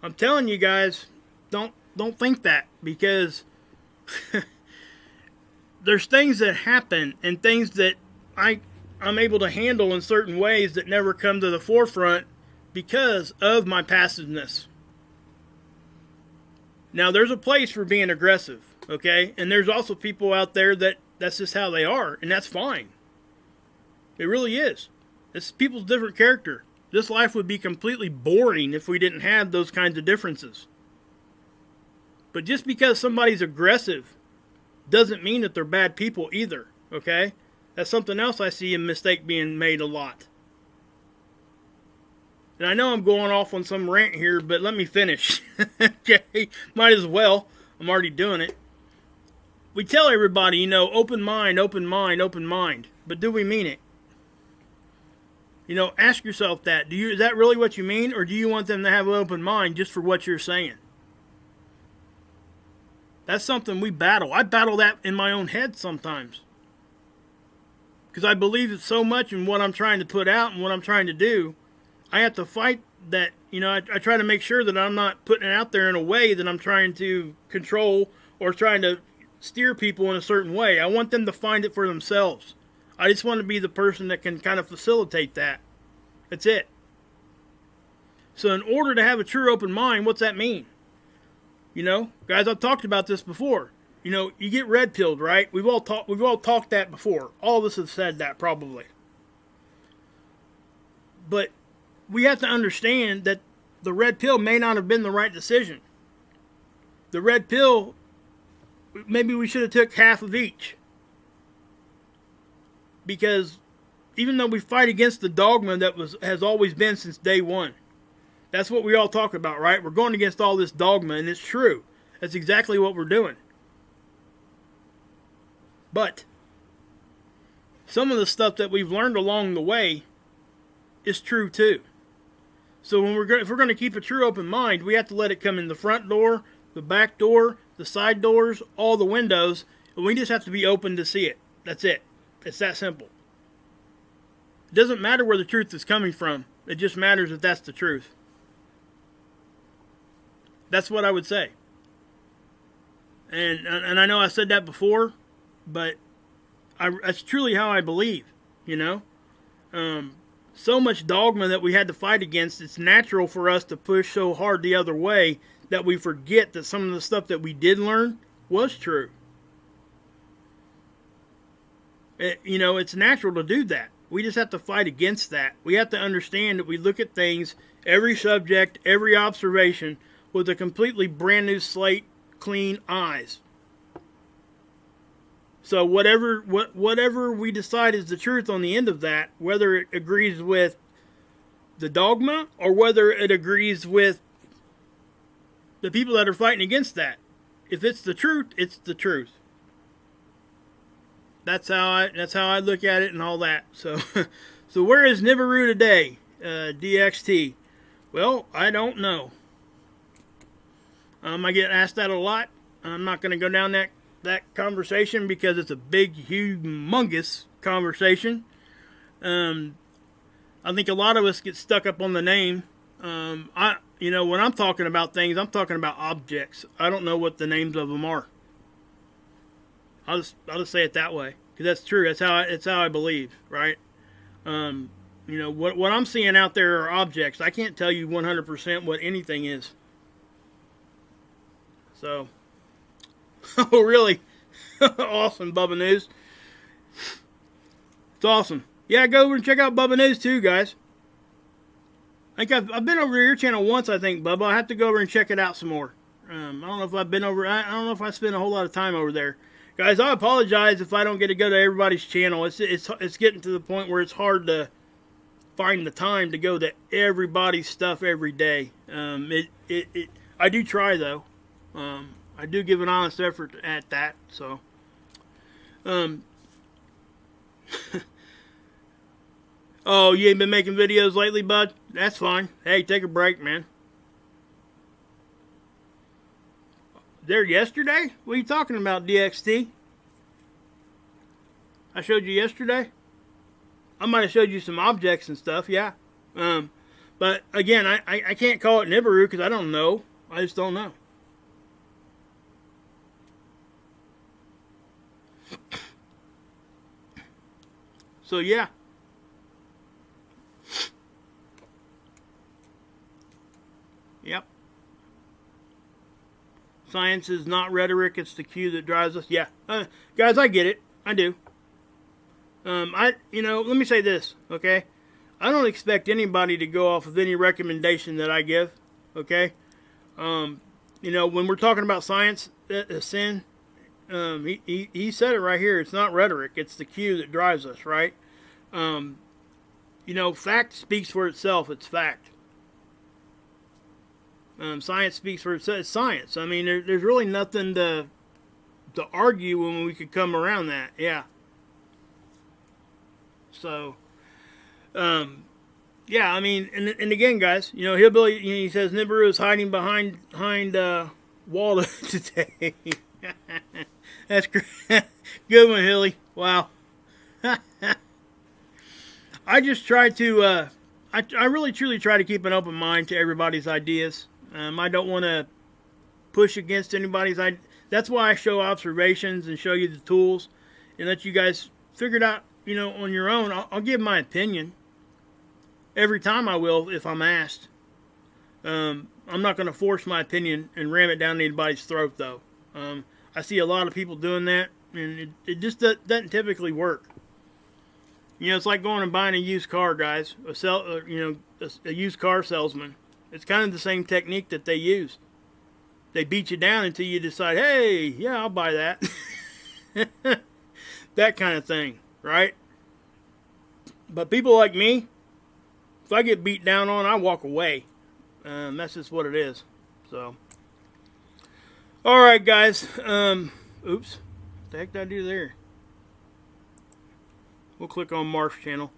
I'm telling you guys, don't think that, because there's things that happen and things that I'm able to handle in certain ways that never come to the forefront because of my passiveness. Now, there's a place for being aggressive, okay? And there's also people out there that's just how they are, and that's fine. It really is. It's people's different character. This life would be completely boring if we didn't have those kinds of differences. But just because somebody's aggressive doesn't mean that they're bad people either, okay? That's something else I see a mistake being made a lot. And I know I'm going off on some rant here, but let me finish. Okay, might as well. I'm already doing it. We tell everybody, you know, open mind, open mind, open mind. But do we mean it? You know, ask yourself that. Is that really what you mean? Or do you want them to have an open mind just for what you're saying? That's something we battle. I battle that in my own head sometimes. Because I believe it so much in what I'm trying to put out and what I'm trying to do. I have to fight that, you know, I try to make sure that I'm not putting it out there in a way that I'm trying to control or trying to steer people in a certain way. I want them to find it for themselves. I just want to be the person that can kind of facilitate that. That's it. So in order to have a true open mind, what's that mean? You know, guys, I've talked about this before. You know, you get red pilled, right? We've all talked that before. All of us have said that probably. But we have to understand that the red pill may not have been the right decision. The red pill, maybe we should have took half of each. Because even though we fight against the dogma that has always been since day one, that's what we all talk about, right? We're going against all this dogma, and it's true. That's exactly what we're doing. But some of the stuff that we've learned along the way is true too. So if we're going to keep a true open mind, we have to let it come in the front door, the back door, the side doors, all the windows, and we just have to be open to see it. That's it. It's that simple. It doesn't matter where the truth is coming from. It just matters that that's the truth. That's what I would say. And I know I said that before, but that's truly how I believe, you know. So much dogma that we had to fight against, it's natural for us to push so hard the other way that we forget that some of the stuff that we did learn was true. You know, it's natural to do that. We just have to fight against that. We have to understand that we look at things, every subject, every observation, with a completely brand new slate, clean eyes. So whatever we decide is the truth on the end of that, whether it agrees with the dogma or whether it agrees with the people that are fighting against that, if it's the truth, it's the truth. That's how I look at it and all that. So where is Nibiru today, DXT? Well, I don't know. I get asked that a lot. I'm not going to go down that conversation because it's a big, humongous conversation. I think a lot of us get stuck up on the name. When I'm talking about things, I'm talking about objects. I don't know what the names of them are. I'll just say it that way because that's true. That's how I believe, right? What I'm seeing out there are objects. I can't tell you 100% what anything is. So, oh really? Awesome, Bubba News. It's awesome. Yeah, go over and check out Bubba News too, guys. I think I've been over to your channel once, I think, Bubba. I have to go over and check it out some more. I don't know if I've been over. I don't know if I spent a whole lot of time over there, guys. I apologize if I don't get to go to everybody's channel. It's getting to the point where it's hard to find the time to go to everybody's stuff every day. I do try though. I do give an honest effort at that. So, oh, you ain't been making videos lately, bud? That's fine. Hey, take a break, man. There yesterday? What are you talking about, DXT? I showed you yesterday? I might have showed you some objects and stuff, yeah. But again, I can't call it Nibiru because I don't know. I just don't know. So yeah. Yep. Science is not rhetoric, it's the cue that drives us. Yeah. Guys, I get it. I do. Let me say this, okay? I don't expect anybody to go off of any recommendation that I give, okay? When we're talking about science, sin, He said it right here. It's not rhetoric. It's the Q that drives us, right? You know, fact speaks for itself. It's fact. Science speaks for itself. It's science. I mean, there's really nothing to argue when we could come around that. Yeah. So, yeah, I mean, and again, guys, you know, Hillbilly, you know, he says Nibiru is hiding behind Waldo today. That's great. Good one, Hilly. Wow. I just try to, I really truly try to keep an open mind to everybody's ideas. I don't want to push against anybody's ideas. That's why I show observations and show you the tools and let you guys figure it out, you know, on your own. I'll give my opinion. Every time I will if I'm asked. I'm not going to force my opinion and ram it down anybody's throat, though. I see a lot of people doing that, and it just doesn't typically work. You know, it's like going and buying a used car, guys. A used car salesman. It's kind of the same technique that they use. They beat you down until you decide, hey, yeah, I'll buy that. That kind of thing, right? But people like me, if I get beat down on, I walk away. That's just what it is. So, all right, guys. Oops. What the heck did I do there? We'll click on Marf's channel.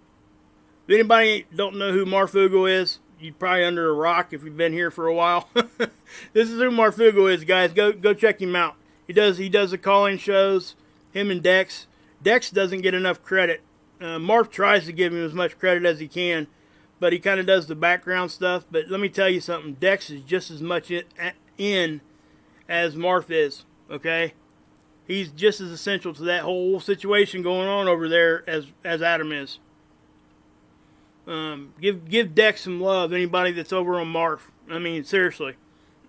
If anybody don't know who Marfugo is, you're probably under a rock if you've been here for a while. This is who Marfugo is, guys. Go check him out. He does the call-in shows. Him and Dex. Dex doesn't get enough credit. Marf tries to give him as much credit as he can, but he kind of does the background stuff. But let me tell you something. Dex is just as much in as Marf is. Okay. He's just as essential to that whole situation going on over there as Adam is. Give Dex some love, anybody that's over on Marf. I mean, seriously.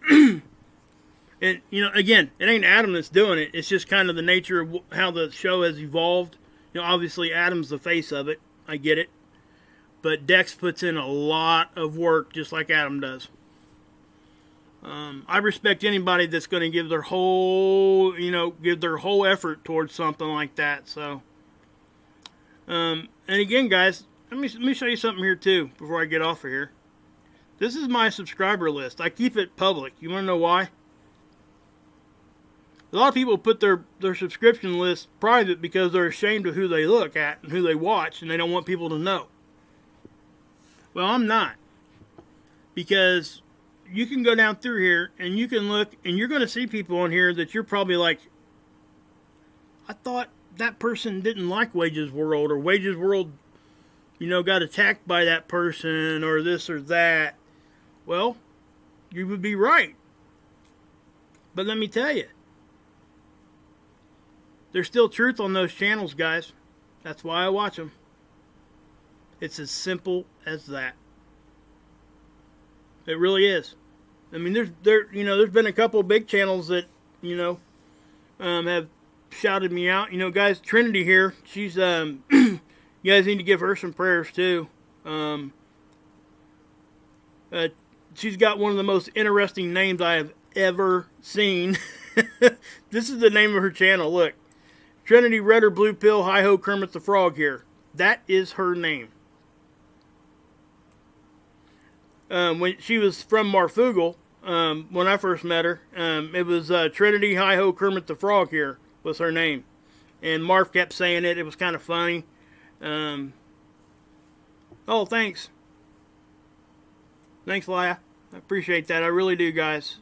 And, you know, again, it ain't Adam that's doing it. It's just kind of the nature of how the show has evolved. You know, obviously Adam's the face of it. I get it. But Dex puts in a lot of work just like Adam does. I respect anybody that's going to give their whole effort towards something like that. So, and again, guys, let me show you something here too before I get off of here. This is my subscriber list. I keep it public. You want to know why? A lot of people put their subscription list private because they're ashamed of who they look at and who they watch, and they don't want people to know. Well, I'm not, because you can go down through here and you can look and you're going to see people on here that you're probably like, I thought that person didn't like Wages World, or Wages World, you know, got attacked by that person, or this or that. Well, you would be right. But let me tell you, there's still truth on those channels, guys. That's why I watch them. It's as simple as that. It really is. I mean, there's been a couple of big channels that, you know, have shouted me out. You know, guys, Trinity here, she's, you guys need to give her some prayers too. She's got one of the most interesting names I have ever seen. This is the name of her channel. Look, Trinity Red or Blue Pill, Hi-Ho Kermit the Frog here. That is her name. When she was from Marfugal, when I first met her, it was Trinity Hi-Ho Kermit the Frog here was her name. And Marf kept saying it. It was kind of funny. Oh, thanks. Thanks, Laya. I appreciate that. I really do, guys.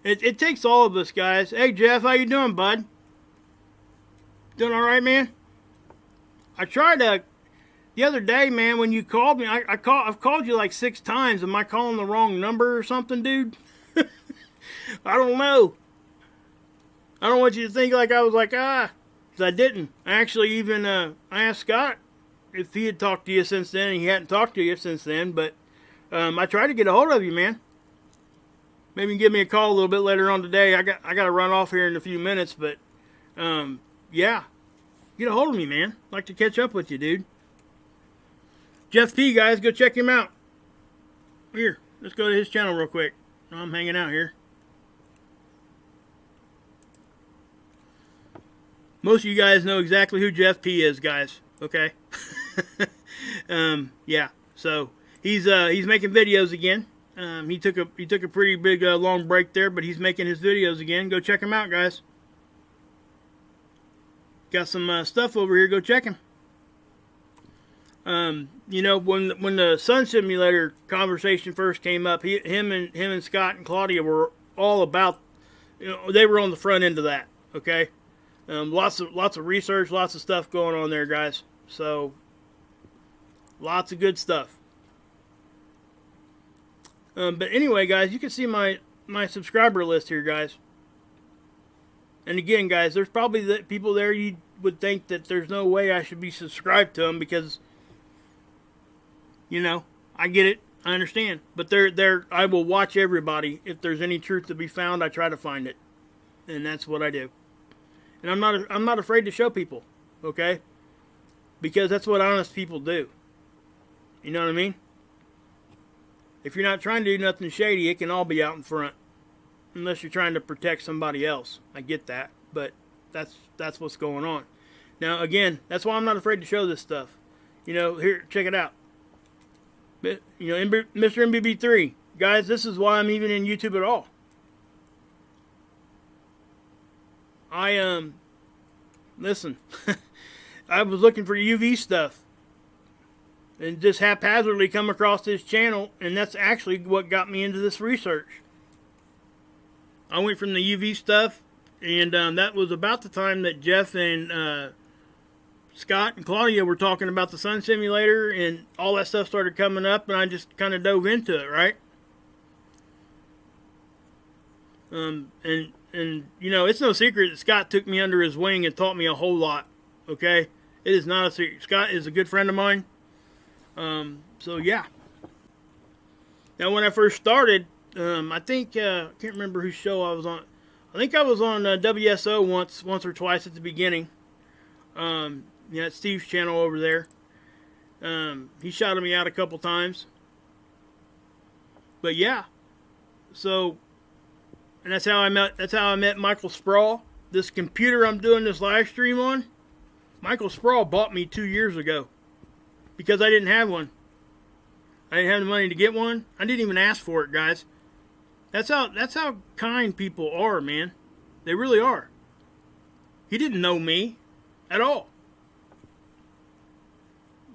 It takes all of us, guys. Hey, Jeff, how you doing, bud? Doing all right, man? I tried to... The other day, man, when you called me, I've called you like 6 times. Am I calling the wrong number or something, dude? I don't know. I don't want you to think like I was like, because I didn't. I actually even, I asked Scott if he had talked to you since then, and he hadn't talked to you since then, but I tried to get a hold of you, man. Maybe you can give me a call a little bit later on today. I got to run off here in a few minutes, but, yeah. Get a hold of me, man. I'd like to catch up with you, dude. Jeff P, guys, go check him out. Here, let's go to his channel real quick. I'm hanging out here. Most of you guys know exactly who Jeff P is, guys. Okay. Yeah. So he's making videos again. He took a pretty big long break there, but he's making his videos again. Go check him out, guys. Got some stuff over here. Go check him. You know, when the Sun Simulator conversation first came up, him and Scott and Claudia were all about. You know, they were on the front end of that. Okay. Lots of research, lots of stuff going on there, guys. So lots of good stuff. But anyway, guys, you can see my subscriber list here, guys. And again, guys, there's probably people there you would think that there's no way I should be subscribed to them because, you know, I get it, I understand. But I will watch everybody. If there's any truth to be found, I try to find it, and that's what I do. And I'm not afraid to show people, okay? Because that's what honest people do. You know what I mean? If you're not trying to do nothing shady, it can all be out in front. Unless you're trying to protect somebody else. I get that. But that's what's going on. Now, again, that's why I'm not afraid to show this stuff. You know, here, check it out. You know, Mr. MBB3. Guys, this is why I'm even in YouTube at all. Listen. I was looking for UV stuff. And just haphazardly come across this channel, and that's actually what got me into this research. I went from the UV stuff, and that was about the time that Jeff and Scott and Claudia were talking about the Sun Simulator, and all that stuff started coming up, and I just kind of dove into it, right? And you know, it's no secret that Scott took me under his wing and taught me a whole lot, okay? It is not a secret. Scott is a good friend of mine. So yeah. Now when I first started, I think, I can't remember whose show I was on. I think I was on WSO once or twice at the beginning. Yeah, it's Steve's channel over there. He shouted me out a couple times. But yeah. So, and that's how I met Michael Sproul. This computer I'm doing this live stream on, Michael Sproul bought me 2 years ago. Because I didn't have one. I didn't have the money to get one. I didn't even ask for it, guys. That's how kind people are, man. They really are. He didn't know me at all.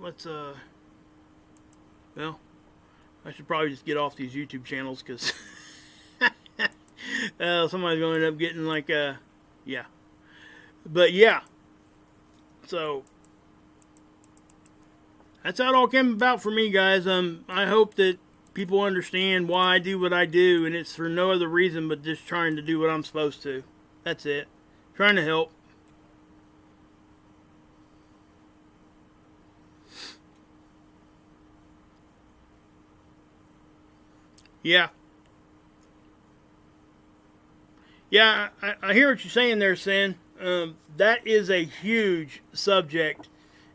Let's well, I should probably just get off these YouTube channels because somebody's going to end up getting like yeah. But yeah. So that's how it all came about for me, guys. I hope that people understand why I do what I do, and it's for no other reason but just trying to do what I'm supposed to. That's it. Trying to help. Yeah. Yeah, I hear what you're saying there, Sin. That is a huge subject.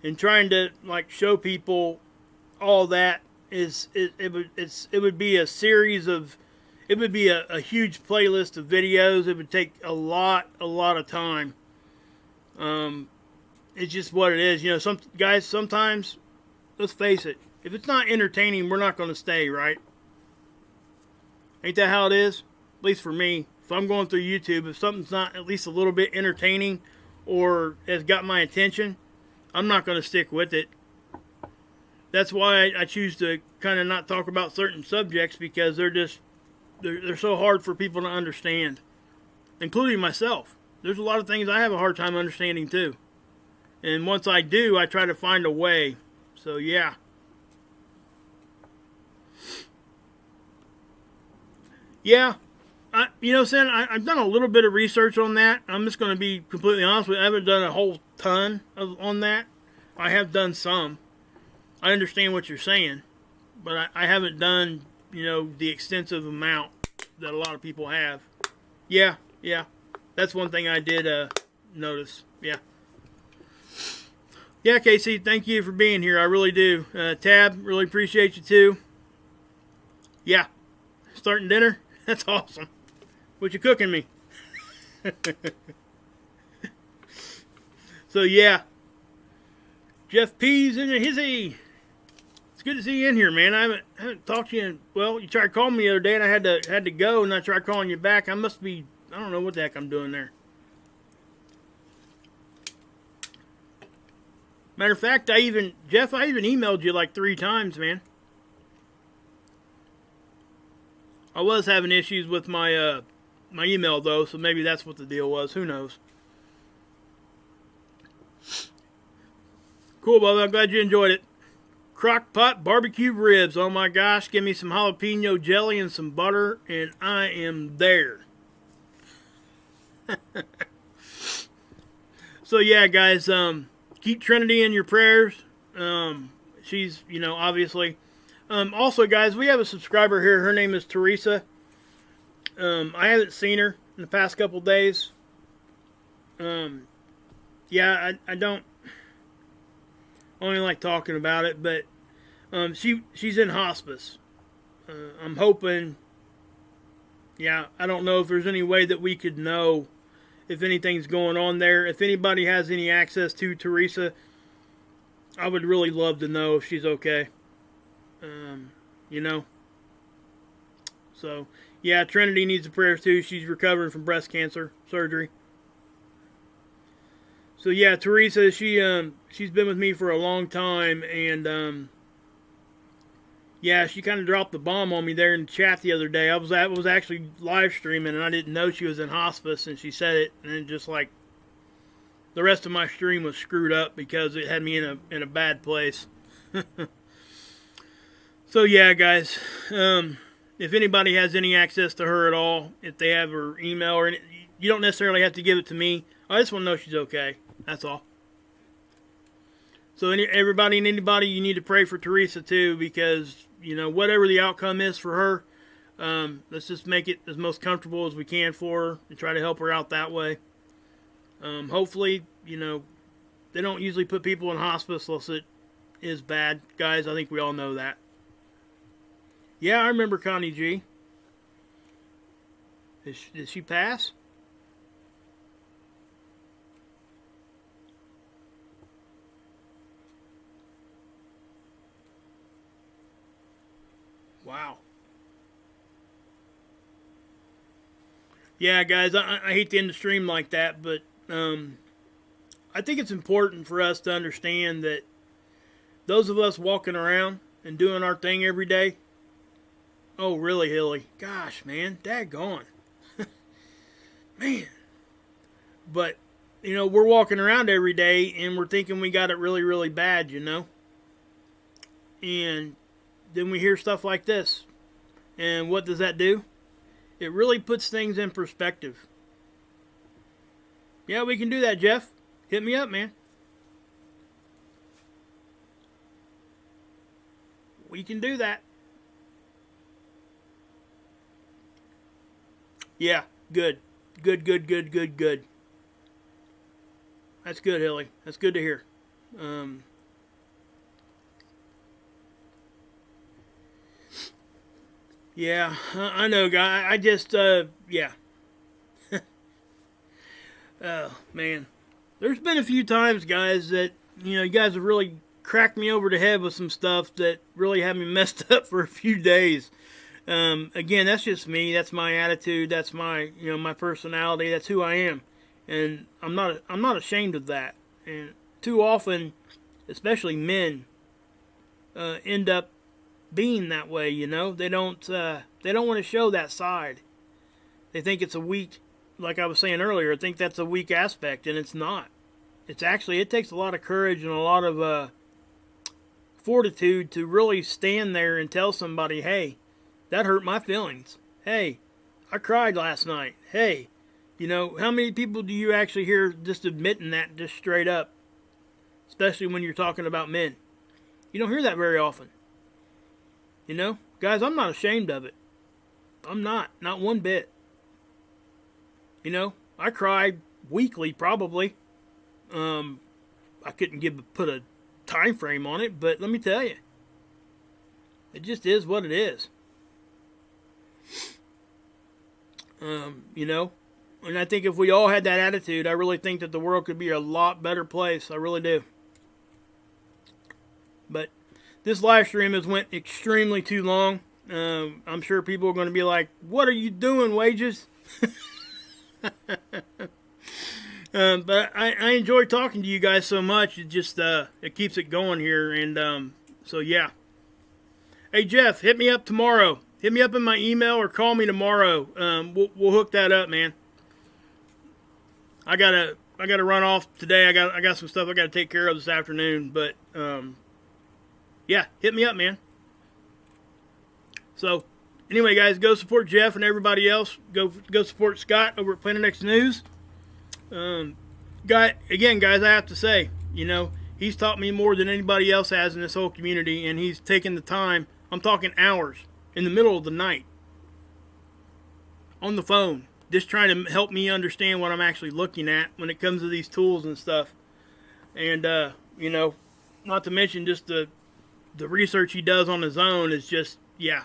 And trying to like show people all that it would be a series of, it would be a huge playlist of videos. It would take a lot of time. It's just what it is. You know, some guys sometimes, let's face it, if it's not entertaining, we're not going to stay, right? Ain't that how it is? At least for me. If I'm going through YouTube, if something's not at least a little bit entertaining or has got my attention, I'm not going to stick with it. That's why I choose to kind of not talk about certain subjects, because they're so hard for people to understand, including myself. There's a lot of things I have a hard time understanding too. And once I do, I try to find a way. So yeah. Yeah. Sin, I've done a little bit of research on that. I'm just going to be completely honest with you. I haven't done a whole ton on that. I have done some. I understand what you're saying, but I haven't done, the extensive amount that a lot of people have. Yeah. That's one thing I did notice. Yeah. Yeah, Casey, thank you for being here. I really do. Tab, really appreciate you too. Yeah. Starting dinner? That's awesome. What you cooking me? So yeah, Jeff P's in the hizzy. It's good to see you in here, man. I haven't talked to you. Well, you tried calling me the other day, and I had to go, and I tried calling you back. I don't know what the heck I'm doing there. Matter of fact, Jeff, I even emailed you like 3 times, man. I was having issues with my my email though, so maybe that's what the deal was. Who knows? Cool, Bubba. I'm glad you enjoyed it. Crock-pot barbecue ribs. Oh my gosh, give me some jalapeno jelly and some butter, and I am there. So yeah, guys, keep Trinity in your prayers. She's, obviously. Also, guys, we have a subscriber here. Her name is Teresa. I haven't seen her in the past couple days. Yeah, I don't only like talking about it, but she's in hospice. I'm hoping. Yeah, I don't know if there's any way that we could know if anything's going on there. If anybody has any access to Teresa, I would really love to know if she's okay. So, yeah, Trinity needs the prayers too. She's recovering from breast cancer surgery. So, yeah, Teresa, she's been with me for a long time, and, yeah, she kind of dropped the bomb on me there in the chat the other day. I was actually live streaming, and I didn't know she was in hospice, and she said it, and then just like the rest of my stream was screwed up because it had me in a bad place. So yeah, guys, if anybody has any access to her at all, if they have her email or you don't necessarily have to give it to me. I just want to know she's okay. That's all. So everybody and anybody, you need to pray for Teresa too, because whatever the outcome is for her, let's just make it as most comfortable as we can for her and try to help her out that way. Hopefully, they don't usually put people in hospice unless it is bad. Guys, I think we all know that. Yeah, I remember Connie G. Did she pass? Wow. Yeah, guys, I hate to end the stream like that, but I think it's important for us to understand that those of us walking around and doing our thing every day, oh, really, Hilly? Gosh, man, daggone. Man. But, we're walking around every day and we're thinking we got it really, really bad, And then we hear stuff like this. And what does that do? It really puts things in perspective. Yeah, we can do that, Jeff. Hit me up, man. We can do that. Yeah, good. Good. That's good, Hilly. That's good to hear. Yeah, I know, guy. I just, yeah. Oh, man. There's been a few times, guys, that, you guys have really cracked me over the head with some stuff that really had me messed up for a few days. Again, that's just me. That's my attitude. That's my, my personality. That's who I am. And I'm not ashamed of that. And too often, especially men, end up being that way, They don't want to show that side. They think it's a weak, like I was saying earlier, I think that's a weak aspect, and it's not. It's actually, it takes a lot of courage and a lot of fortitude to really stand there and tell somebody, hey, that hurt my feelings. Hey, I cried last night. Hey, how many people do you actually hear just admitting that just straight up? Especially when you're talking about men. You don't hear that very often. Guys, I'm not ashamed of it. I'm not one bit. I cry weekly probably. I couldn't put a time frame on it, but let me tell you, it just is what it is. And I think if we all had that attitude, I really think that the world could be a lot better place. I really do. But this live stream has went extremely too long. I'm sure people are going to be like, what are you doing, Wages? But I enjoy talking to you guys so much. It just it keeps it going here. And so, yeah. Hey, Jeff, hit me up tomorrow. Hit me up in my email or call me tomorrow. We'll hook that up, man. I gotta run off today. I got some stuff I gotta take care of this afternoon. But yeah, hit me up, man. So anyway, guys, go support Jeff and everybody else. Go support Scott over at Planet X News. Guys, I have to say, you know, he's taught me more than anybody else has in this whole community, and he's taken the time. I'm talking hours in the middle of the night on the phone, just trying to help me understand what I'm actually looking at when it comes to these tools and stuff. And, you know, not to mention just the research he does on his own is just, yeah.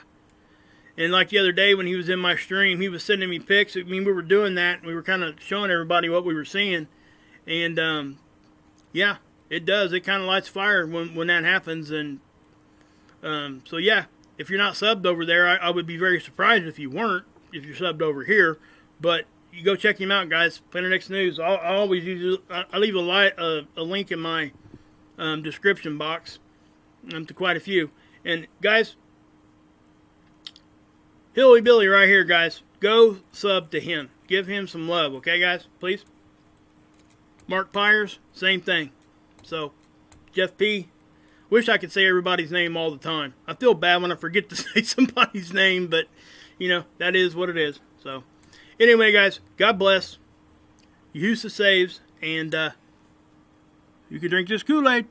And like the other day when he was in my stream, he was sending me pics. I mean, we were doing that, and we were kind of showing everybody what we were seeing. And, yeah, it does. It kind of lights fire when that happens. And so, yeah, if you're not subbed over there, I would be very surprised if you weren't, if you're subbed over here. But you go check him out, guys. Planet X News. I always I leave a link in my description box to quite a few. And, guys, Hilly Billy right here, guys. Go sub to him. Give him some love, okay, guys? Please. Mark Pyers, same thing. So, Jeff P. Wish I could say everybody's name all the time. I feel bad when I forget to say somebody's name, but, you know, that is what it is. So, anyway, guys, God bless. Yahushua saves, and you can drink this Kool-Aid.